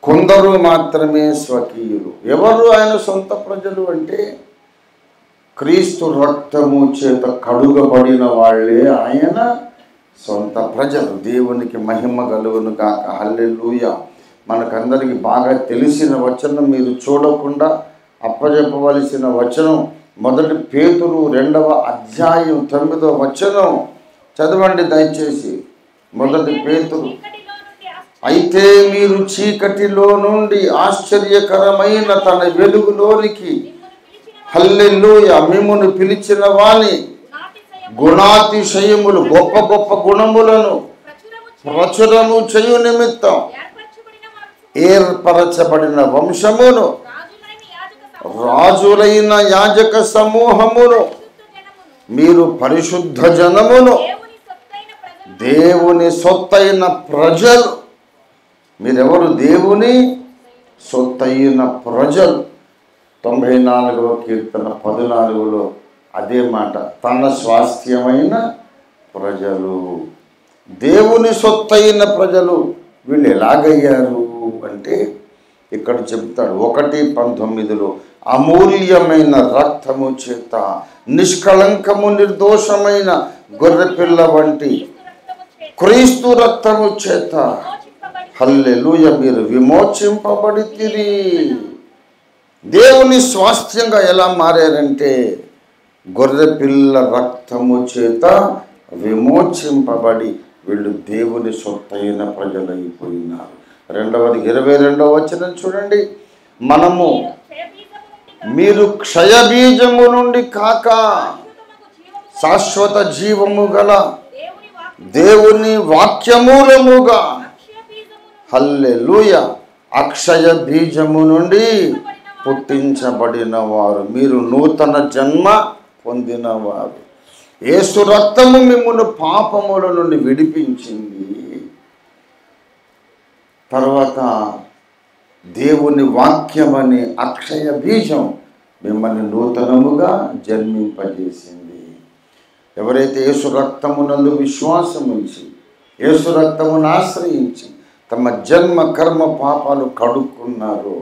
కొందరు మాత్రమే స్వకీయులు. ఎవరు ఆయన సొంత ప్రజలు అంటే క్రీస్తు రక్తము చేత కడుగబడిన వాళ్ళే ఆయన సొంత ప్రజలు. దేవునికి మహిమ కలుగును గాక. హల్లెలూయా. మనకందరికి బాగా తెలిసిన వచనం, మీరు చూడకుండా అప్పజెప్పవలసిన వచనం 1 పేతురు 2వ అధ్యాయం 9వ వచనం చదవండి దయచేసి. 1 పేతురు. అయితే మీరు చీకటిలో నుండి ఆశ్చర్యకరమైన తన వెలుగులోనికి, హల్లెలూయా, మిమ్మును పిలిచిన వాని గుణాతిశయములు, గొప్ప గొప్ప గుణములను ప్రచురము చేయు నిమిత్తం ఏర్పరచబడిన వంశమును, రాజులైన యాజక సమూహమును, మీరు పరిశుద్ధ జనమును, దేవుని సొత్తైన ప్రజలు. మీరెవరు? దేవుని సొత్తైన ప్రజలు. 94వ కీర్తన 14లో అదే మాట, తన స్వాస్థ్యమైన ప్రజలు, దేవుని సొత్తైన ప్రజలు. వీళ్ళు ఎలాగయ్యారు అంటే ఇక్కడ చెప్తాడు 1:19లో, అమూల్యమైన రక్తము చేత, నిష్కళంకము నిర్దోషమైన గొర్రెపిల్ల వంటి క్రీస్తు రక్తము చేత, హల్లెలూయా, మీరు విమోచింపబడితిరి. దేవుని స్వాస్థ్యంగా ఎలా మారారంటే గొర్రెపిల్ల రక్తము చేత విమోచింపబడి వీళ్ళు దేవుని సొత్తైన ప్రజలైపోయినారు. 22వ వచనం చూడండి. మనము మీరు క్షయబీజము నుండి కాక శాశ్వత జీవము గల దేవుని వాక్యమూలముగా, హల్లెలూయా, అక్షయ బీజము నుండి పుట్టించబడిన వారు, మీరు నూతన జన్మ పొందినవారు. యేసు రక్తము మిమ్మును పాపముల నుండి విడిపించింది. తర్వాత దేవుని వాక్యం అనే అక్షయ బీజం మిమ్మల్ని నూతనముగా జన్మింపజేసింది. ఎవరైతే యేసు రక్తమునందు విశ్వాసం ఉంచి, యేసు రక్తమును ఆశ్రయించి తమ జన్మ కర్మ పాపాలు కడుక్కున్నారో,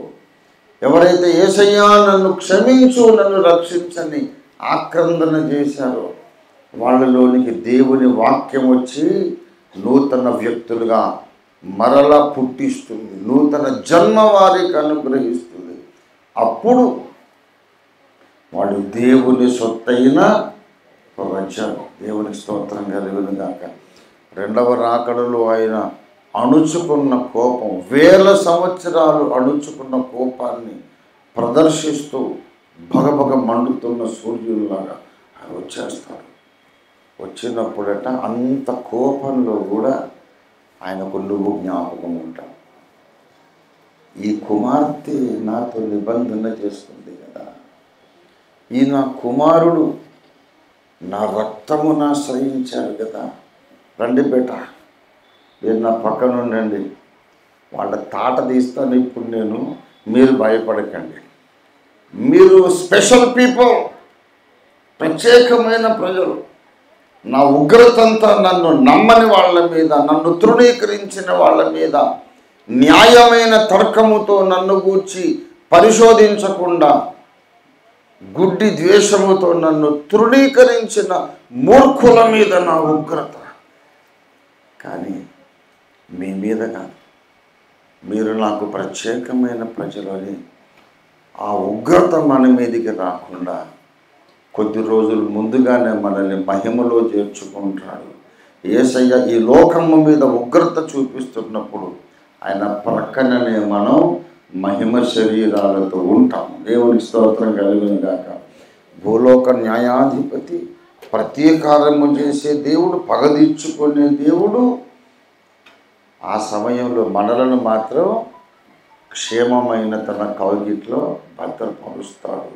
ఎవరైతే యేసయ్యా నన్ను క్షమించు, నన్ను రక్షించని ఆక్రందన చేశారో, వాళ్ళలోనికి దేవుని వాక్యం వచ్చి నూతన వ్యక్తులుగా మరలా పుట్టిస్తుంది, నూతన జన్మ వారికి అనుగ్రహిస్తుంది. అప్పుడు వాడు దేవుని సొత్తైన ప్రజలు. దేవునికి స్తోత్రం కలుగును గాక. 2వ రాకడలో ఆయన అణుచుకున్న కోపం, 1000 సంవత్సరాలు అణుచుకున్న కోపాన్ని ప్రదర్శిస్తూ భగభగ మండుతున్న సూర్యుల్లాగా ఆయన వచ్చేస్తాడు. వచ్చినప్పుడట అంత కోపంలో కూడా ఆయనకు నువ్వు జ్ఞాపకం ఉంటావు. ఈ కుమార్తె నాతో నిబంధన చేస్తుంది కదా, ఈ నా కుమారుడు నా రక్తమును ఆశ్రయించారు కదా, రండి బేట, మీరు నా పక్కన ఉండండి, వాళ్ళ తాట తీస్తాను ఇప్పుడు నేను, మీరు భయపడకండి, మీరు స్పెషల్ పీపుల్, ప్రత్యేకమైన ప్రజలు. నా ఉగ్రతంతా నన్ను నమ్మని వాళ్ళ మీద, నన్ను తృణీకరించిన వాళ్ళ మీద, న్యాయమైన తర్కముతో నన్ను గూర్చి పరిశోధించకుండా గుడ్డి ద్వేషముతో నన్ను తృణీకరించిన మూర్ఖుల మీద నా ఉగ్రత. కానీ మీ మీద కాదు, మీరు నాకు ప్రత్యేకమైన ప్రజలని ఆ ఉగ్రత మన మీదికి రాకుండా కొద్ది రోజులు ముందుగానే మనల్ని మహిమలో చేర్చుకుంటాడు. యేసయ్య ఈ లోకము మీద ఉగ్రత చూపిస్తున్నప్పుడు ఆయన ప్రక్కననే మనం మహిమ శరీరాలతో ఉంటాం. దేవునికి స్తోత్రం కలుగును గాక. భూలోక న్యాయాధిపతి, ప్రతీకారము చేసే దేవుడు, పగదీర్చుకునే దేవుడు ఆ సమయంలో మనలను మాత్రం క్షేమమైన తన కౌగిట్లో భద్రపరుస్తాడు.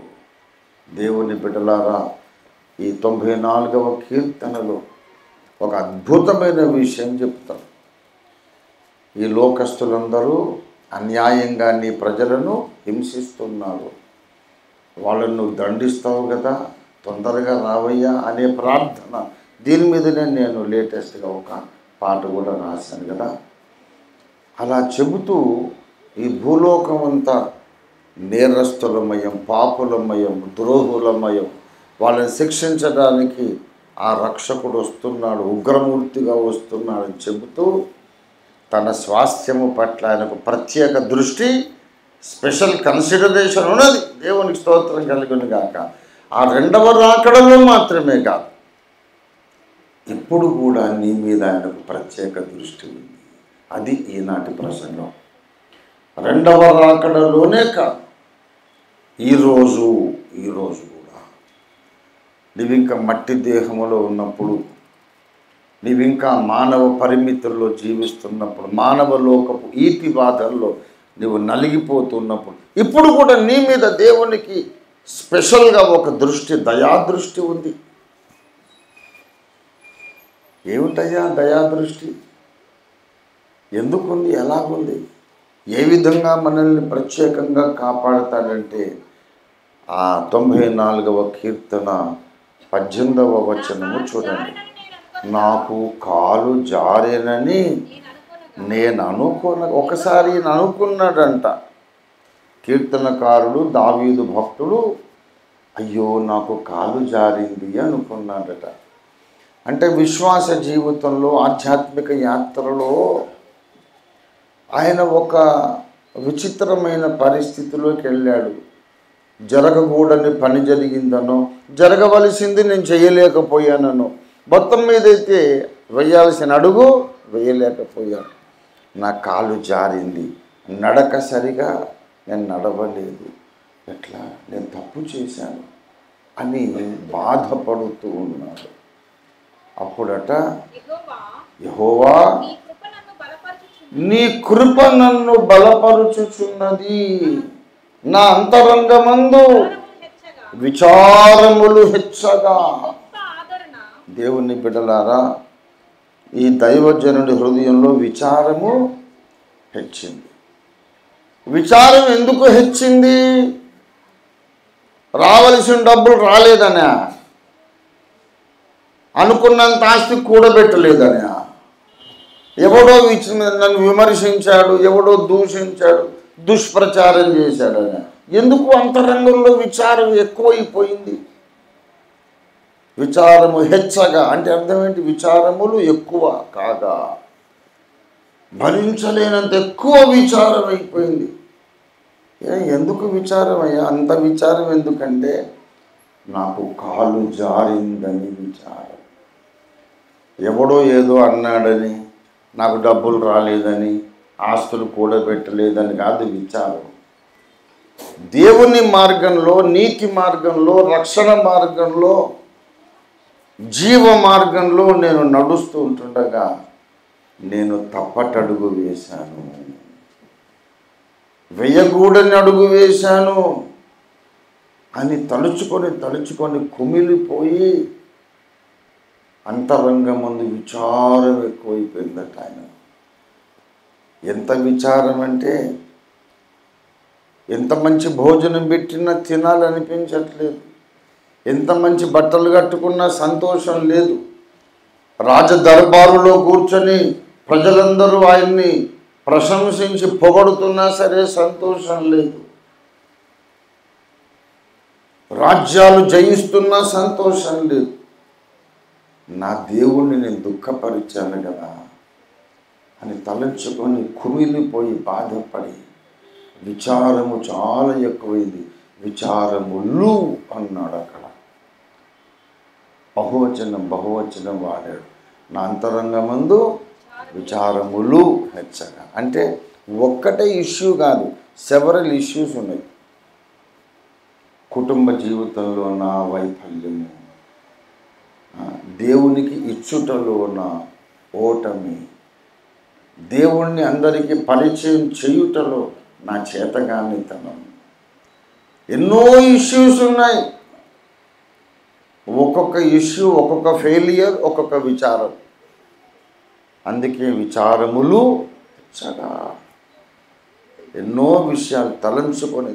దేవుని బిడ్డలారా, ఈ 94వ కీర్తనలో ఒక అద్భుతమైన విషయం చెప్తాడు. ఈ లోకస్తులందరూ అన్యాయంగా నీ ప్రజలను హింసిస్తున్నారు, వాళ్ళను నువ్వు దండిస్తావు కదా, తొందరగా రావయ్యా అనే ప్రార్థన. దీని మీదనే నేను లేటెస్ట్గా ఒక పాట కూడా రాశాను కదా. అలా చెబుతూ ఈ భూలోకం అంతా నేరస్తులమయం, పాపులమయం, ద్రోహులమయం, వాళ్ళని శిక్షించడానికి ఆ రక్షకుడు వస్తున్నాడు, ఉగ్రమూర్తిగా వస్తున్నాడని చెబుతూ తన స్వాస్థ్యము పట్ల ఆయనకు ప్రత్యేక దృష్టి, స్పెషల్ కన్సిడరేషన్ ఉన్నది. దేవునికి స్తోత్రం కలుగును గాక. ఆ రెండవ రాకడలో మాత్రమే కాదు, ఇప్పుడు కూడా నీ మీద ఆయనకు ప్రత్యేక దృష్టి ఉంది. అది ఈనాటి ప్రసంగం. రెండవ రాకడలోనే కాదు, ఈరోజు కూడా నీవింకా మట్టి దేహములో ఉన్నప్పుడు, నీవింకా మానవ పరిమితుల్లో జీవిస్తున్నప్పుడు, మానవ లోకపు ఈతి బాధల్లో నువ్వు నలిగిపోతున్నప్పుడు, ఇప్పుడు కూడా నీ మీద దేవునికి స్పెషల్గా ఒక దృష్టి, దయాదృష్టి ఉంది. ఏమిటయ్యా దయాదృష్టి? ఎందుకుంది? ఎలాగుంది? ఏ విధంగా మనల్ని ప్రత్యేకంగా కాపాడతాడంటే ఆ 94వ కీర్తన 18వ వచనము చూడండి. నాకు కాలు జారేనని నేను ఒకసారి అనుకున్నాడంట కీర్తనకారుడు దావీదు భక్తుడు. అయ్యో నాకు కాలు జారింది అనుకున్నాడట. అంటే విశ్వాస జీవితంలో, ఆధ్యాత్మిక యాత్రలో ఆయన ఒక విచిత్రమైన పరిస్థితిలోకి వెళ్ళాడు. జరగకూడని పని జరిగిందనో, జరగవలసింది నేను చేయలేకపోయానో, మొత్తం మీదైతే వేయాల్సిన అడుగు వేయలేకపోయాను. నా కాలు జారింది, నడక సరిగా నేను నడవలేదు, ఎట్లా నేను తప్పు చేశాను అని బాధపడుతూ ఉన్నాడు. అప్పుడట, యెహోవా నీ కృప నన్ను బలపరుచుచున్నది, నా అంతరంగమందు విచారములు హెచ్చగా. దేవుని బిడ్డలారా, ఈ దైవజనుడి హృదయంలో విచారము హెచ్చింది. విచారం ఎందుకు హెచ్చింది? రావలసిన డబ్బులు రాలేదనా? అనుకున్నంత ఆస్తి కూడబెట్టలేదనా? ఎవడో నన్ను విమర్శించాడు, ఎవడో దూషించాడు, దుష్ప్రచారం చేశాడనా? ఎందుకు అంతరంగంలో విచారం ఎక్కువైపోయింది? విచారము హెచ్చగా అంటే అర్థం ఏంటి? విచారములు ఎక్కువ కాగా, భరించలేనంత ఎక్కువ విచారం అయిపోయింది. ఎందుకు విచారం అయ్యా? అంత విచారం ఎందుకంటే నాకు కాలు జారిందని విచారం. ఎవడో ఏదో అన్నాడని, నాకు డబ్బులు రాలేదని, ఆస్తులు కూడబెట్టలేదని కాదు విచారం. దేవుని మార్గంలో, నీతి మార్గంలో, రక్షణ మార్గంలో, జీవ మార్గంలో నేను నడుస్తూ ఉంటుండగా నేను తప్పటడుగు వేశాను, వేయకూడని అడుగు వేశాను అని తలుచుకొని కుమిలిపోయి అంతరంగమందు విచారం ఎక్కువైపోయిందట ఆయన. ఎంత విచారం అంటే, ఎంత మంచి భోజనం పెట్టినా తినాలనిపించట్లేదు, ఎంత మంచి బట్టలు కట్టుకున్నా సంతోషం లేదు, రాజదర్బారులో కూర్చొని ప్రజలందరూ ఆయన్ని ప్రశంసించి పొగడుతున్నా సరే సంతోషం లేదు, రాజ్యాలు జయిస్తున్నా సంతోషం లేదు. నా దేవుణ్ణి నేను దుఃఖపరిచాను కదా అని తలంచుకొని కుమిలిపోయి బాధపడి విచారము చాలా ఎక్కువైంది. విచారములు అన్నాడు అక్కడ. బహువచనం వాడాడు. నా అంతరంగమందు విచారములు హెచ్చగా. అంటే ఒక్కటే ఇష్యూ కాదు, సెవరల్ ఇష్యూస్ ఉన్నాయి. కుటుంబ జీవితంలో నా వైఫల్యము, దేవునికి ఇచ్చుటలో నా ఓటమి, దేవుణ్ణి అందరికీ పరిచయం చేయుటలో నా చేతగానితనం, ఎన్నో ఇష్యూస్ ఉన్నాయి. ఒక్కొక్క ఇష్యూ, ఒక్కొక్క ఫెయిలియర్, ఒక్కొక్క విచారం. అందుకే విచారములు చగా ఎన్నో విషయాలు తలంచుకొని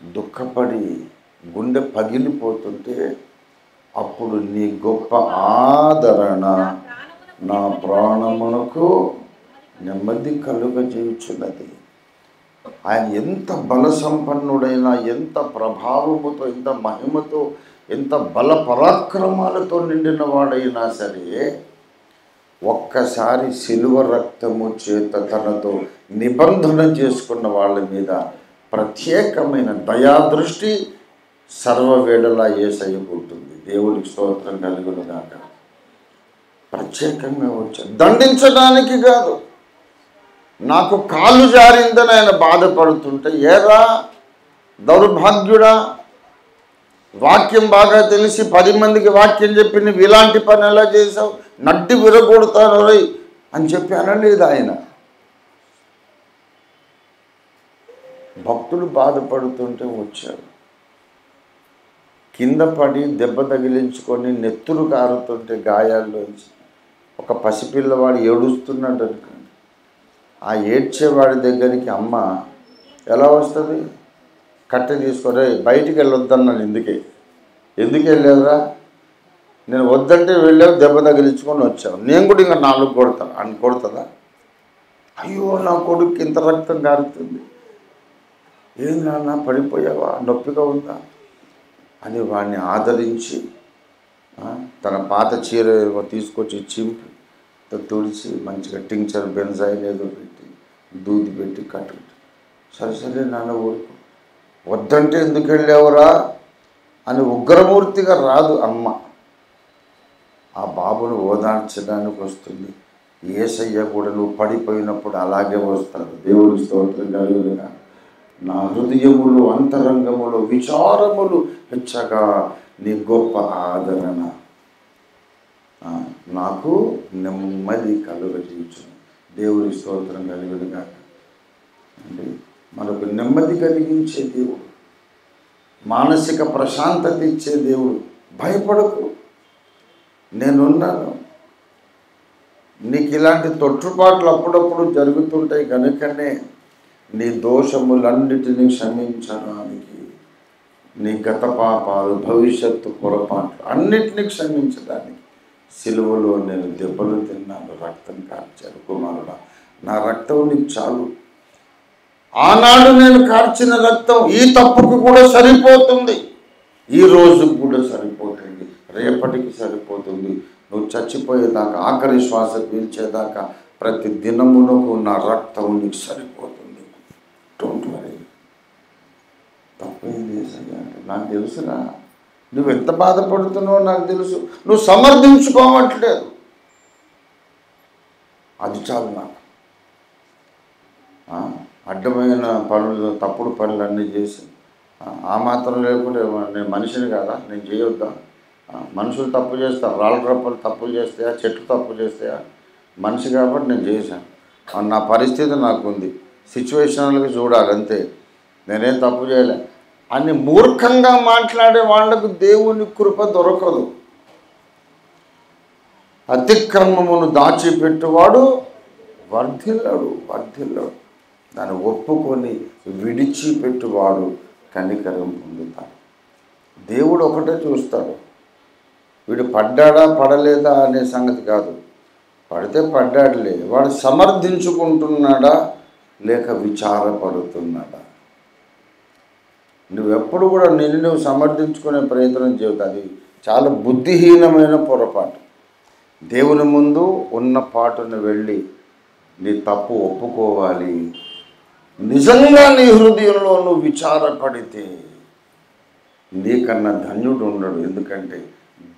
దుఃఖపడి గుండె పగిలిపోతుంటే అప్పుడు నీ గొప్ప ఆదరణ నా ప్రాణమునకు నెమ్మది కలుగజేయుచున్నది. ఆయన ఎంత బల సంపన్నుడైనా, ఎంత ప్రభావముతో, ఎంత మహిమతో, ఎంత బల పరాక్రమాలతో నిండిన వాడైనా సరే ఒక్కసారి శిలువ రక్తము చేత తనతో నిబంధన చేసుకున్న వాళ్ళ మీద ప్రత్యేకమైన దయాదృష్టి సర్వవేళలా యేసయ్యకు ఉంటుంది. దేవుడికి స్తోత్రం కలుగును గాక. ప్రత్యేకంగా వచ్చాడు, దండించడానికి కాదు. నాకు కాలు జారిందని ఆయన బాధపడుతుంటే, ఏరా దౌర్భాగ్యుడా, వాక్యం బాగా తెలిసి 10 మందికి వాక్యం చెప్పి నువ్వు ఇలాంటి పని ఎలా చేసావు, నడ్డి విరగొడతాను రై అని చెప్పి అనలేదు ఆయన. భక్తులు బాధపడుతుంటే వచ్చాడు. కింద పడి దెబ్బ తగిలించుకొని నెత్తురు కారుతుంటే గాయాల్లోంచి ఒక పసిపిల్లవాడు ఏడుస్తున్నాడు అనుకోండి. ఆ ఏడ్చేవాడి దగ్గరికి అమ్మ ఎలా వస్తుంది? కట్టె తీసుకొని బయటికి వెళ్ళొద్దన్నాను. ఎందుకు వెళ్ళావురా? నేను వద్దంటే వెళ్ళావు, దెబ్బ తగిలించుకొని వచ్చావు, నేను కూడా ఇంకా 4 కొడతాను అని కొడుతుందా? అయ్యో నా కొడుకు ఇంత రక్తం కారుతుంది, ఏం నాన్న పడిపోయావా, నొప్పిగా ఉందా అని వాడిని ఆదరించి తన పాత చీర తీసుకొచ్చి చింపి తుడిచి మంచిగా టింక్చర్ బెంజాయిల్ ఏదో పెట్టి దూది పెట్టి కట్టుకుంటు. సరే నాన్న ఊరుకో, వద్దంటే ఎందుకు వెళ్ళావురా అని ఉగ్రమూర్తిగా రాదు అమ్మ. ఆ బాబును ఓదార్చడానికి వస్తుంది. యేసయ్య కూడా నువ్వు పడిపోయినప్పుడు అలాగే వస్తాడు. దేవుడి స్తోత్రం కలుగునుగా. నా హృదయములు అంతరంగములు విచారములు హెచ్చగా నీ గొప్ప ఆదరణ నాకు నెమ్మది కలుగజేయుచును. దేవుడి స్తోత్రం కలుగునుగా. అంటే మనకు నెమ్మది కలిగించే దేవుడు, మానసిక ప్రశాంతత ఇచ్చే దేవుడు. భయపడకు, నేనున్నాను. నీకు ఇలాంటి తొట్టుపాట్లు అప్పుడప్పుడు జరుగుతుంటాయి కనుకనే నీ దోషములన్నిటినీ క్షమించడానికి, నీ గత పాపాలు, భవిష్యత్తు పొరపాట్లు అన్నిటినీ క్షమించడానికి సిలువలో నేను దెబ్బలు తిన్నాను, రక్తం కార్చాను. కుమారుడా, నా రక్తం నీకు చాలు. ఆనాడు నేను కార్చిన రక్తం ఈ తప్పుకు కూడా సరిపోతుంది, ఈ రోజుకు కూడా సరిపోతుంది, రేపటికి సరిపోతుంది. నువ్వు చచ్చిపోయేదాకా, ఆఖరి శ్వాస పీల్చేదాకా ప్రతి దినమునకు నా రక్తం నీకు సరిపోతుంది. Don't worry. తప్పేంది అంటే నాకు తెలుసురా, నువ్వు ఎంత బాధపడుతున్నావో నాకు తెలుసు. నువ్వు సమర్థించుకోవట్లేదు, అది చాలు నాకు. అడ్డమైన పనులు, తప్పుడు పనులు అన్నీ చేసి ఆ మాత్రం లేకుండా నేను మనిషిని కదా, నేను చేయొద్దా? మనుషులు తప్పు చేస్తారు, రాళ్ళ రప్పలు తప్పులు చేస్తాయా, చెట్లు తప్పు చేస్తాయా? మనిషి కాబట్టి నేను చేశాను. నా పరిస్థితి నాకు ఉంది, సిచ్యువేషన్లకి చూడాలి అంతే, నేనేం తప్పు చేయలే అని మూర్ఖంగా మాట్లాడే వాళ్లకు దేవుని కృప దొరకదు. అతిక్రమమును దాచిపెట్టువాడు వర్ధిల్లడు. దాన్ని ఒప్పుకొని విడిచిపెట్టువాడు కనికరం పొందుతాడు. దేవుడు ఒకటే చూస్తాడు, వీడు పడ్డాడా పడలేదా అనే సంగతి కాదు. పడితే పడ్డాడులే, వాడు సమర్థించుకుంటున్నాడా లేక విచారపడుతున్నాడా? నువ్వెప్పుడు కూడా నువ్వు సమర్థించుకునే ప్రయత్నం చేయదు, అది చాలా బుద్ధిహీనమైన పొరపాటు. దేవుని ముందు ఉన్న పాటును వెళ్ళి నీ తప్పు ఒప్పుకోవాలి. నిజంగా నీ హృదయంలో నువ్వు విచారపడితే నీకన్నా ధన్యుడు ఉండడు. ఎందుకంటే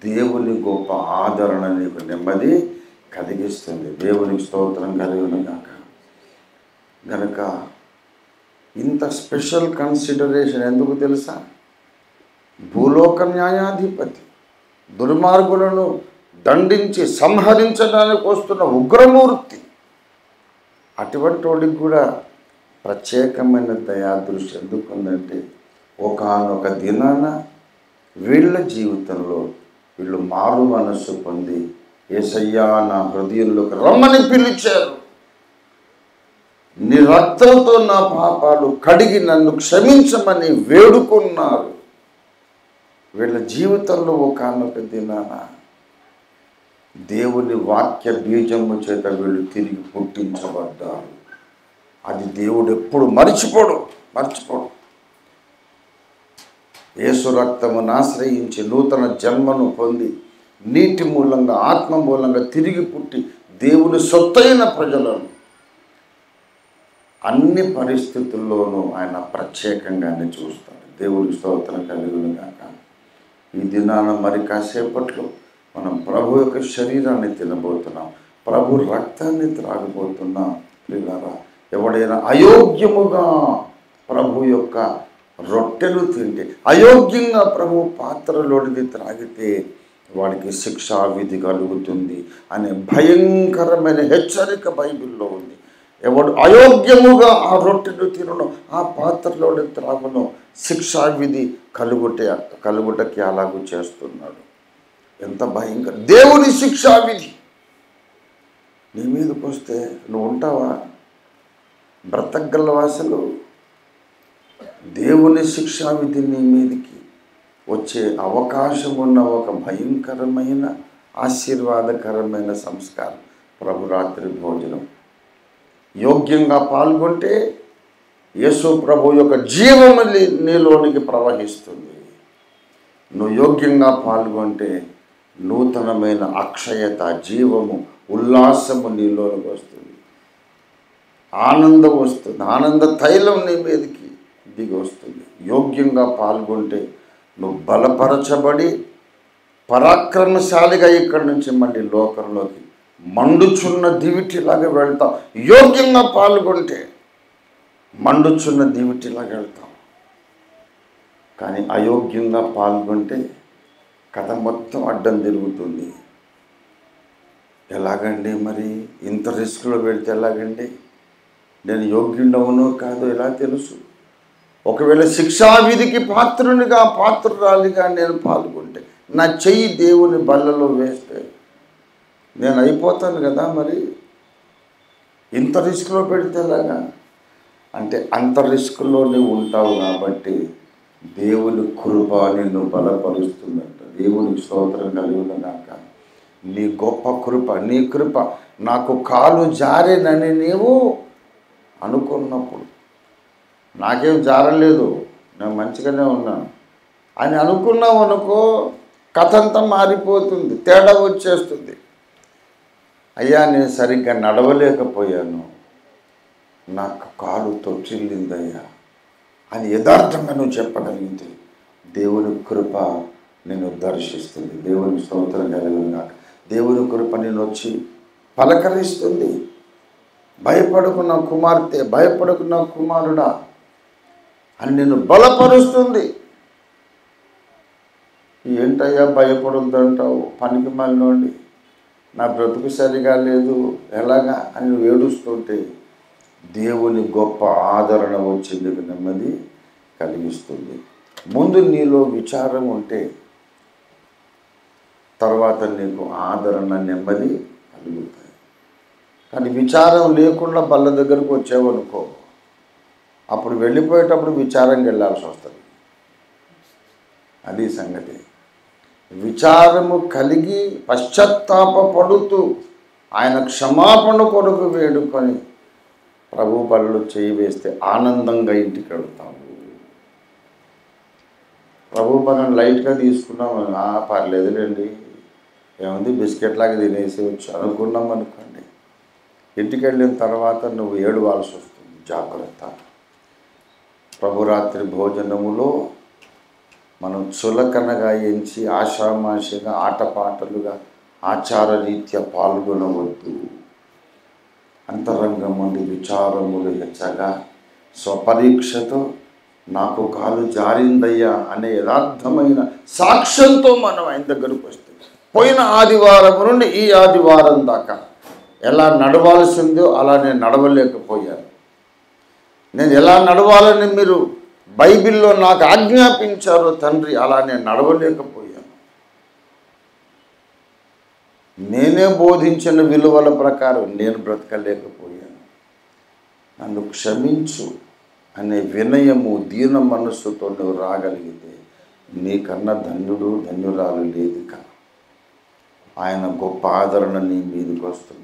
దేవుని గొప్ప ఆదరణ నీకు నెమ్మది కలిగిస్తుంది. దేవునికి స్తోత్రం కలుగును గాక. గనుక ఇంత స్పెషల్ కన్సిడరేషన్ ఎందుకు తెలుసా? భూలోక న్యాయాధిపతి దుర్మార్గులను దండించి సంహరించడానికి వస్తున్న ఉగ్రమూర్తి, అటువంటి వాడికి కూడా ప్రత్యేకమైన దయాదృష్టి ఎందుకుందంటే ఒకానొక దినాన వీళ్ళ జీవితంలో వీళ్ళు మారు మనస్సు పొంది యేసయ్యా నా హృదయంలోకి రమ్మని పిలిచారు. నీ రక్తంతో నా పాపాలు కడిగి నన్ను క్షమించమని వేడుకున్నారు. వీళ్ళ జీవితంలో ఒకానొక దినాన దేవుని వాక్య బీజము చేత వీళ్ళు తిరిగి పుట్టించబడ్డారు. అది దేవుడు ఎప్పుడు మర్చిపోడు. యేసు రక్తమును ఆశ్రయించి నూతన జన్మను పొంది నీటి మూలంగా ఆత్మ మూలంగా తిరిగి పుట్టి దేవుని సొత్తైన ప్రజలను అన్ని పరిస్థితుల్లోనూ ఆయన ప్రత్యేకంగానే చూస్తాడు. దేవుని స్తోత్రం కలుగును గాక. ఈ దినాన మరి కాసేపట్లో మనం ప్రభు యొక్క శరీరాన్ని తినబోతున్నాం, ప్రభు రక్తాన్ని త్రాగబోతున్నాం. ప్రియులారా, ఎవడైనా అయోగ్యముగా ప్రభు యొక్క రొట్టెలు తింటే, అయోగ్యంగా ప్రభు పాత్రలోనిది త్రాగితే వాడికి శిక్షా విధి కలుగుతుంది అనే భయంకరమైన హెచ్చరిక బైబిల్లో ఉంది. ఎవడు అయోగ్యముగా ఆ రొట్టెలు తినను, ఆ పాత్రలోని త్రాగును, శిక్షా విధి కలుగుటకి అలాగూ చేస్తున్నాడు. ఎంత భయంకర దేవుని శిక్షా విధి నీ మీదకి వస్తే నువ్వు ఉంటావా? బ్రతకగలవా? అసలు దేవుని శిక్షా విధి నీ మీదకి వచ్చే అవకాశం ఉన్న ఒక భయంకరమైన ఆశీర్వాదకరమైన సంస్కారం ప్రభు రాత్రి భోజనం. యోగ్యంగా పాల్గొంటే యేసు ప్రభు యొక్క జీవము నీలోనికి ప్రవహిస్తుంది. నువ్వు యోగ్యంగా పాల్గొంటే నూతనమైన అక్షయత, జీవము, ఉల్లాసము నీలోనికి వస్తుంది. ఆనందం వస్తుంది. ఆనంద తైలం నీ మీదకి దిగి వస్తుంది. యోగ్యంగా పాల్గొంటే నువ్వు బలపరచబడి పరాక్రమశాలిగా ఇక్కడి నుంచి మళ్ళీ లోకంలోకి మండుచున్న దివిటిలాగా వెళ్తాం. యోగ్యంగా పాల్గొంటే మండుచున్న దివిటిలాగా వెళ్తాం. కానీ అయోగ్యంగా పాల్గొంటే కథ మొత్తం అడ్డం తిరుగుతుంది. ఎలాగండి మరి? ఇంత రిస్క్లో పెడితే ఎలాగండి? నేను యోగ్యుడవునో కాదో ఎలా తెలుసు? ఒకవేళ శిక్షావిధికి పాత్రురాలిగా నేను పాల్గొంటే, నా చెయ్యి దేవుని బల్లలో వేస్తే నేను అయిపోతాను కదా. మరి ఇంత రిస్క్లో పెడితే ఎలాగా? అంటే అంత రిస్క్లో నువ్వు ఉంటావు కాబట్టి దేవుని కృప నిన్ను బలపరుస్తుందంట. దేవునికి స్తోత్రం కలుగును గాక. నీ గొప్ప కృప, నీ కృప నాకు కాలు జారేనని నీవు అనుకున్నప్పుడు, నాకేం జారలేదు, నేను మంచిగానే ఉన్నాను అని అనుకున్నావు అనుకో, కథ అంతా మారిపోతుంది, తేడా వచ్చేస్తుంది. అయ్యా నేను సరిగ్గా నడవలేకపోయాను, నాకు కాలు తొట్టిల్లిందయ్యా అని యథార్థంగా నువ్వు చెప్పగలిగితే దేవుని కృప నిన్ను దర్శిస్తుంది. దేవుని స్తోత్రం కలుగును గాక. దేవుని కృప నేను వచ్చి పలకరిస్తుంది. భయపడుకున్న కుమార్తె, భయపడుకున్న కుమారుడా అని నిన్ను బలపరుస్తుంది. ఏంటయ్యా భయపడొద్దంటావు, పనికి మాలినోండి, నా బ్రతుకు సరిగా లేదు ఎలాగా అని నువ్వు ఏడుస్తుంటే దేవుని గొప్ప ఆదరణ వచ్చి నీకు నెమ్మది కలిగిస్తుంది. ముందు నీలో విచారం ఉంటే తర్వాత నీకు ఆదరణ, నెమ్మది కలుగుతాయి. కానీ విచారం లేకుండా బల్ల దగ్గరకు వచ్చావనుకో, అప్పుడు వెళ్ళిపోయేటప్పుడు విచారంగా వెళ్ళాల్సి వస్తుంది. అది సంగతి. విచారము కలిగి పశ్చాత్తాపడుతూ ఆయన క్షమాపణ కొరకు వేడుకొని ప్రభు బలలో చేయి వేస్తే ఆనందంగా ఇంటికి వెళ్తాము. ప్రభు బలను లైట్గా తీసుకున్నాము, పర్లేదులేండి ఏముంది బిస్కెట్లాగా తినేసి వచ్చు అనుకున్నాం అనుకోండి, ఇంటికి వెళ్ళిన తర్వాత నువ్వు ఏడవాల్సి వస్తుంది. జాగ్రత్త. ప్రభురాత్రి భోజనములో మనం చులకనగా ఎంచి ఆషామాషిగా ఆటపాటలుగా ఆచారరీత్యా పాల్గొనవద్దు. అంతరంగముండి విచారములు హెచ్చగా స్వపరీక్షతో నాకు కాలు జారిందయ్యా అనే యథార్థమైన సాక్ష్యంతో మనం ఆయన దగ్గరకు వస్తే, పోయిన ఆదివారం నుండి ఈ ఆదివారం దాకా ఎలా నడవాల్సిందో అలా నేను నడవలేకపోయాను. నేను ఎలా నడవాలని మీరు బైబిల్లో నాకు ఆజ్ఞాపించారో తండ్రి, అలా నేను నడవలేకపోయాను. నేనే బోధించిన విలువల ప్రకారం నేను బ్రతకలేకపోయాను. నన్ను క్షమించు అనే వినయము దీన మనస్సుతో నువ్వు రాగలిగితే నీకన్నా ధన్యుడు ధన్యురాలు లేదు. ఆయన గొప్ప ఆదరణ నీ మీదకి వస్తుంది.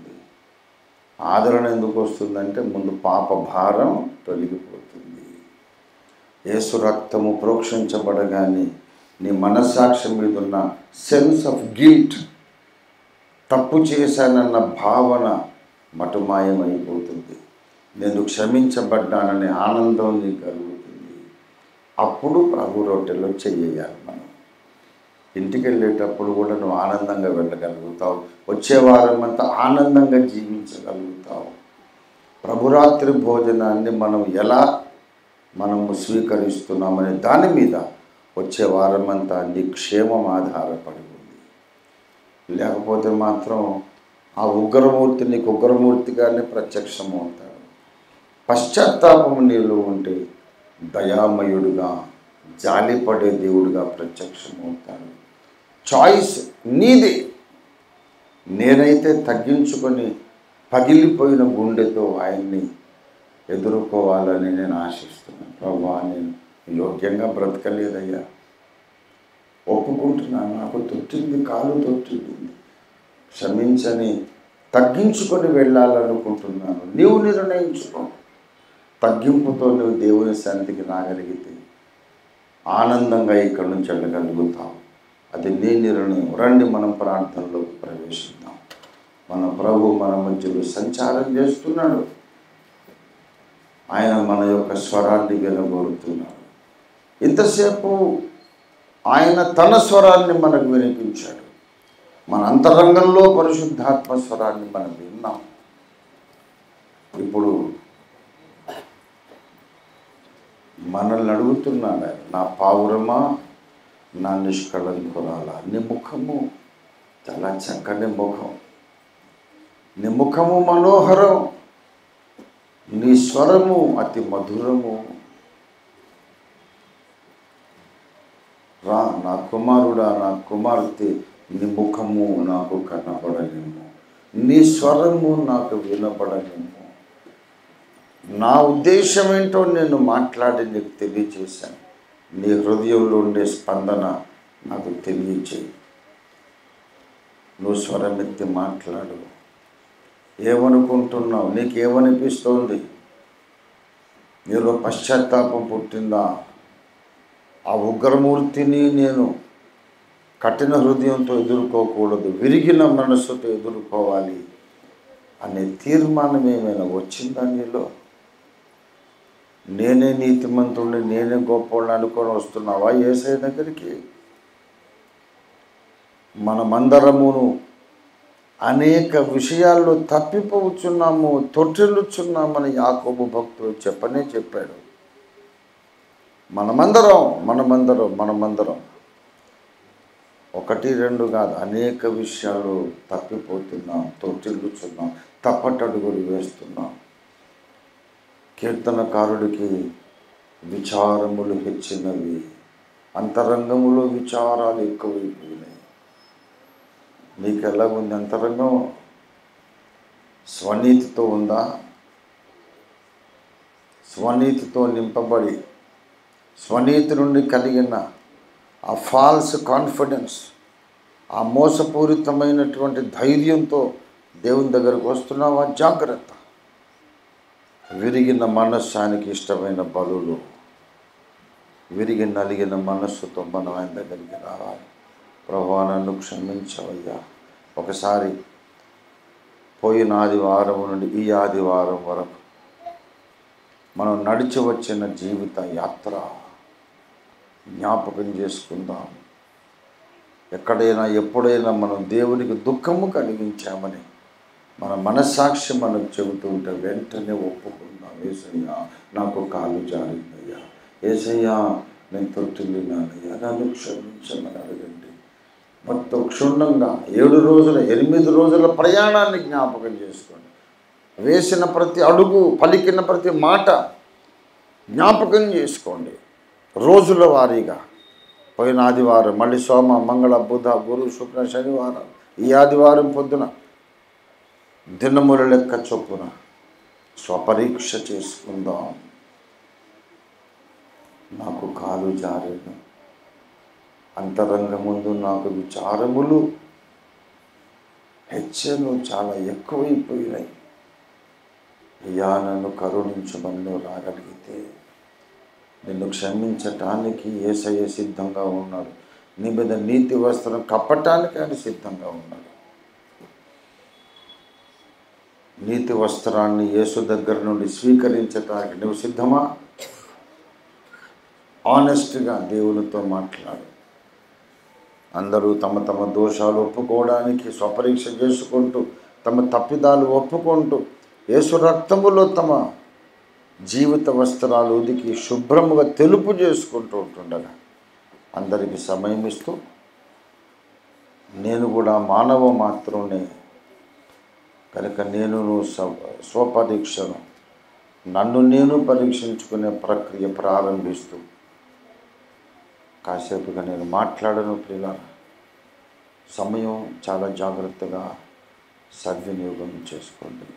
ఆదరణ ఎందుకు వస్తుందంటే ముందు పాప భారం తొలగిపోతుంది. యేసు రక్తము ప్రోక్షించబడగానే నీ మనస్సాక్షి మీద ఉన్న సెన్స్ ఆఫ్ గిల్ట్, తప్పు చేశానన్న భావన మటుమాయమైపోతుంది. నేను క్షమించబడ్డాననే ఆనందం నీకు కలుగుతుంది. అప్పుడు ప్రభు రొట్టెలో చెయ్యాలి. మనం ఇంటికి వెళ్ళేటప్పుడు కూడా నువ్వు ఆనందంగా వెళ్ళగలుగుతావు. వచ్చే వారం అంతా ఆనందంగా జీవించగలుగుతావు. ప్రభురాత్రి భోజనాన్ని మనం ఎలా మనము స్వీకరిస్తున్నామనే దాని మీద వచ్చే వారం అంతా నీ క్షేమం ఆధారపడి ఉంది. లేకపోతే మాత్రం ఆ ఉగ్రమూర్తి నీకు ఉగ్రమూర్తిగానే ప్రత్యక్షమవుతాడు. పశ్చాత్తాపము నీలో ఉంటే దయామయుడుగా, జాలిపడే దేవుడుగా ప్రత్యక్షమవుతాడు. చాయిస్ నీదే. నేనైతే తగ్గించుకొని పగిలిపోయిన గుండెతో ఆయన్ని ఎదుర్కోవాలని నేను ఆశిస్తున్నాను. ప్రభువా, నేను యోగ్యంగా బ్రతకలేదయ్యా, ఒప్పుకుంటున్నాను, నాకు తొట్టింది, కాలు తొట్టింది, క్షమించని తగ్గించుకొని వెళ్ళాలనుకుంటున్నాను. నీవు నిర్ణయించుకో. తగ్గింపుతో నువ్వు దేవుని సన్నిధికి రాగలిగితే ఆనందంగా ఇక్కడి నుంచి వెళ్ళగలుగుతావు. అది నీ నిర్ణయం. రండి మనం ప్రార్థనలోకి ప్రవేశిద్దాం. మన ప్రభు మన మధ్యలో సంచారం చేస్తున్నాడు. ఆయన మన యొక్క స్వరాన్ని వినగోరుతున్నాడు. ఇంతసేపు ఆయన తన స్వరాన్ని మనకు వినిపించాడు. మన అంతరంగంలో పరిశుద్ధాత్మ స్వరాన్ని మనం విన్నాం. ఇప్పుడు మనల్ని అడుగుతున్నాడు, నా పావురమా, నా నిష్కళంకురాలా, నీ ముఖము చాలా చక్కని ముఖం, నీ ముఖము మనోహరం, నీ స్వరము అతి మధురము. రా నా కుమారుడా, నా కుమార్తె, నీ ముఖము నాకు కనబడలేము, నీ స్వరము నాకు వినబడలేము. నా ఉద్దేశం ఏంటో నేను మాట్లాడి నీకు తెలియచేశాను. నీ హృదయంలో ఉండే స్పందన నాకు తెలియచేయి. నువ్వు స్వరమెత్తి మాట్లాడు. ఏమనుకుంటున్నావు? నీకేమనిపిస్తోంది? నీలో పశ్చాత్తాపం పుట్టిందా? ఆ ఉగ్రమూర్తిని నేను కఠిన హృదయంతో ఎదుర్కోకూడదు, విరిగిన మనస్సుతో ఎదుర్కోవాలి అనే తీర్మానం ఏమైనా వచ్చిందా నీలో? నేనే నీతిమంతుడిని, నేనే గొప్పవాడిని అనుకొని వస్తున్నావా యేసయ్య దగ్గరికి? మనమందరమును అనేక విషయాల్లో తప్పిపోవచ్చున్నాము, తొట్టిల్లుచున్నామని యాకోబు భక్తుడు చెప్పాడు. మనమందరం ఒకటి రెండు కాదు, అనేక విషయాలు తప్పిపోతున్నాం, తొట్టిల్లుచున్నాం, తప్పటడుగులు వేస్తున్నాం. కీర్తనకారుడికి విచారములు హెచ్చినవి, అంతరంగములో విచారాలు ఎక్కువైపోయినాయి. నీకు ఎలా ఉంది అంతరంగం? స్వనీతితో ఉందా? స్వనీతితో నింపబడి స్వనీతి నుండి కలిగిన ఆ ఫాల్స్ కాన్ఫిడెన్స్, ఆ మోసపూరితమైనటువంటి ధైర్యంతో దేవుని దగ్గరకు వస్తున్నావా? జాగ్రత్త. విరిగిన మనస్సానికి ఇష్టమైన బలులు, విరిగి నలిగిన మనస్సుతో మనం ఆయన దగ్గరికి రావాలి. ప్రభువా, నన్ను క్షమించవయ్యా, ఒకసారి పోయిన ఆదివారం నుండి ఈ ఆదివారం వరకు మనం నడిచి వచ్చిన జీవిత యాత్ర జ్ఞాపకం చేసుకుందాం. ఎక్కడైనా ఎప్పుడైనా మనం దేవునికి దుఃఖము కలిగించామని మన మనస్సాక్షి మనం చెబుతూ ఉంటే వెంటనే ఒప్పుకుందాం. యేసయ్యా, నాకు కాలు జారిందయ్యా, యేసయ్యా నేను తొట్టిల్లినానయ్యా, నన్ను క్షమించమని అడగండి. మొత్తం క్షుణ్ణంగా 8 రోజుల ప్రయాణాన్ని జ్ఞాపకం చేసుకోండి. వేసిన ప్రతి అడుగు, పలికిన ప్రతి మాట జ్ఞాపకం చేసుకోండి. రోజుల వారీగా పోయిన ఆదివారం, మళ్ళీ సోమ, మంగళ, బుధ, గురు, శుక్ర, శనివారం, ఈ ఆదివారం పొద్దున దినముల లెక్క చొప్పున స్వపరీక్ష చేసుకుందాం. నాకు కాలు జారేను, అంతరంగ ముందు నాకు విచారములు, హెచ్చలు చాలా ఎక్కువైపోయినాయి. అయ్యా, నన్ను కరుణించమని నువ్వు రాగలిగితే నిన్ను క్షమించటానికి యేసయ్య సిద్ధంగా ఉన్నాడు. నీ మీద నీతి వస్త్రం కప్పటానికి ఆయన సిద్ధంగా ఉన్నాడు. నీతి వస్త్రాన్ని యేసు దగ్గర నుండి స్వీకరించటానికి నువ్వు సిద్ధమా? ఆనెస్ట్గా దేవునితో మాట్లాడు. అందరూ తమ తమ దోషాలు ఒప్పుకోవడానికి స్వపరీక్ష చేసుకుంటూ, తమ తప్పిదాలు ఒప్పుకుంటూ, యేసు రక్తములో తమ జీవిత వస్త్రాలు ఉదికి శుభ్రముగా తెలుపు చేసుకుంటూ ఉంటుండగా అందరికీ సమయం ఇస్తూ, నేను కూడా మానవ మాత్రమే కనుక నేను స్వపరీక్షను, నన్ను నేను పరీక్షించుకునే ప్రక్రియ ప్రారంభిస్తూ కాసేపుగా నేను మాట్లాడను. ప్రియులారా, సమయం చాలా జాగ్రత్తగా సద్వినియోగం చేసుకోండి.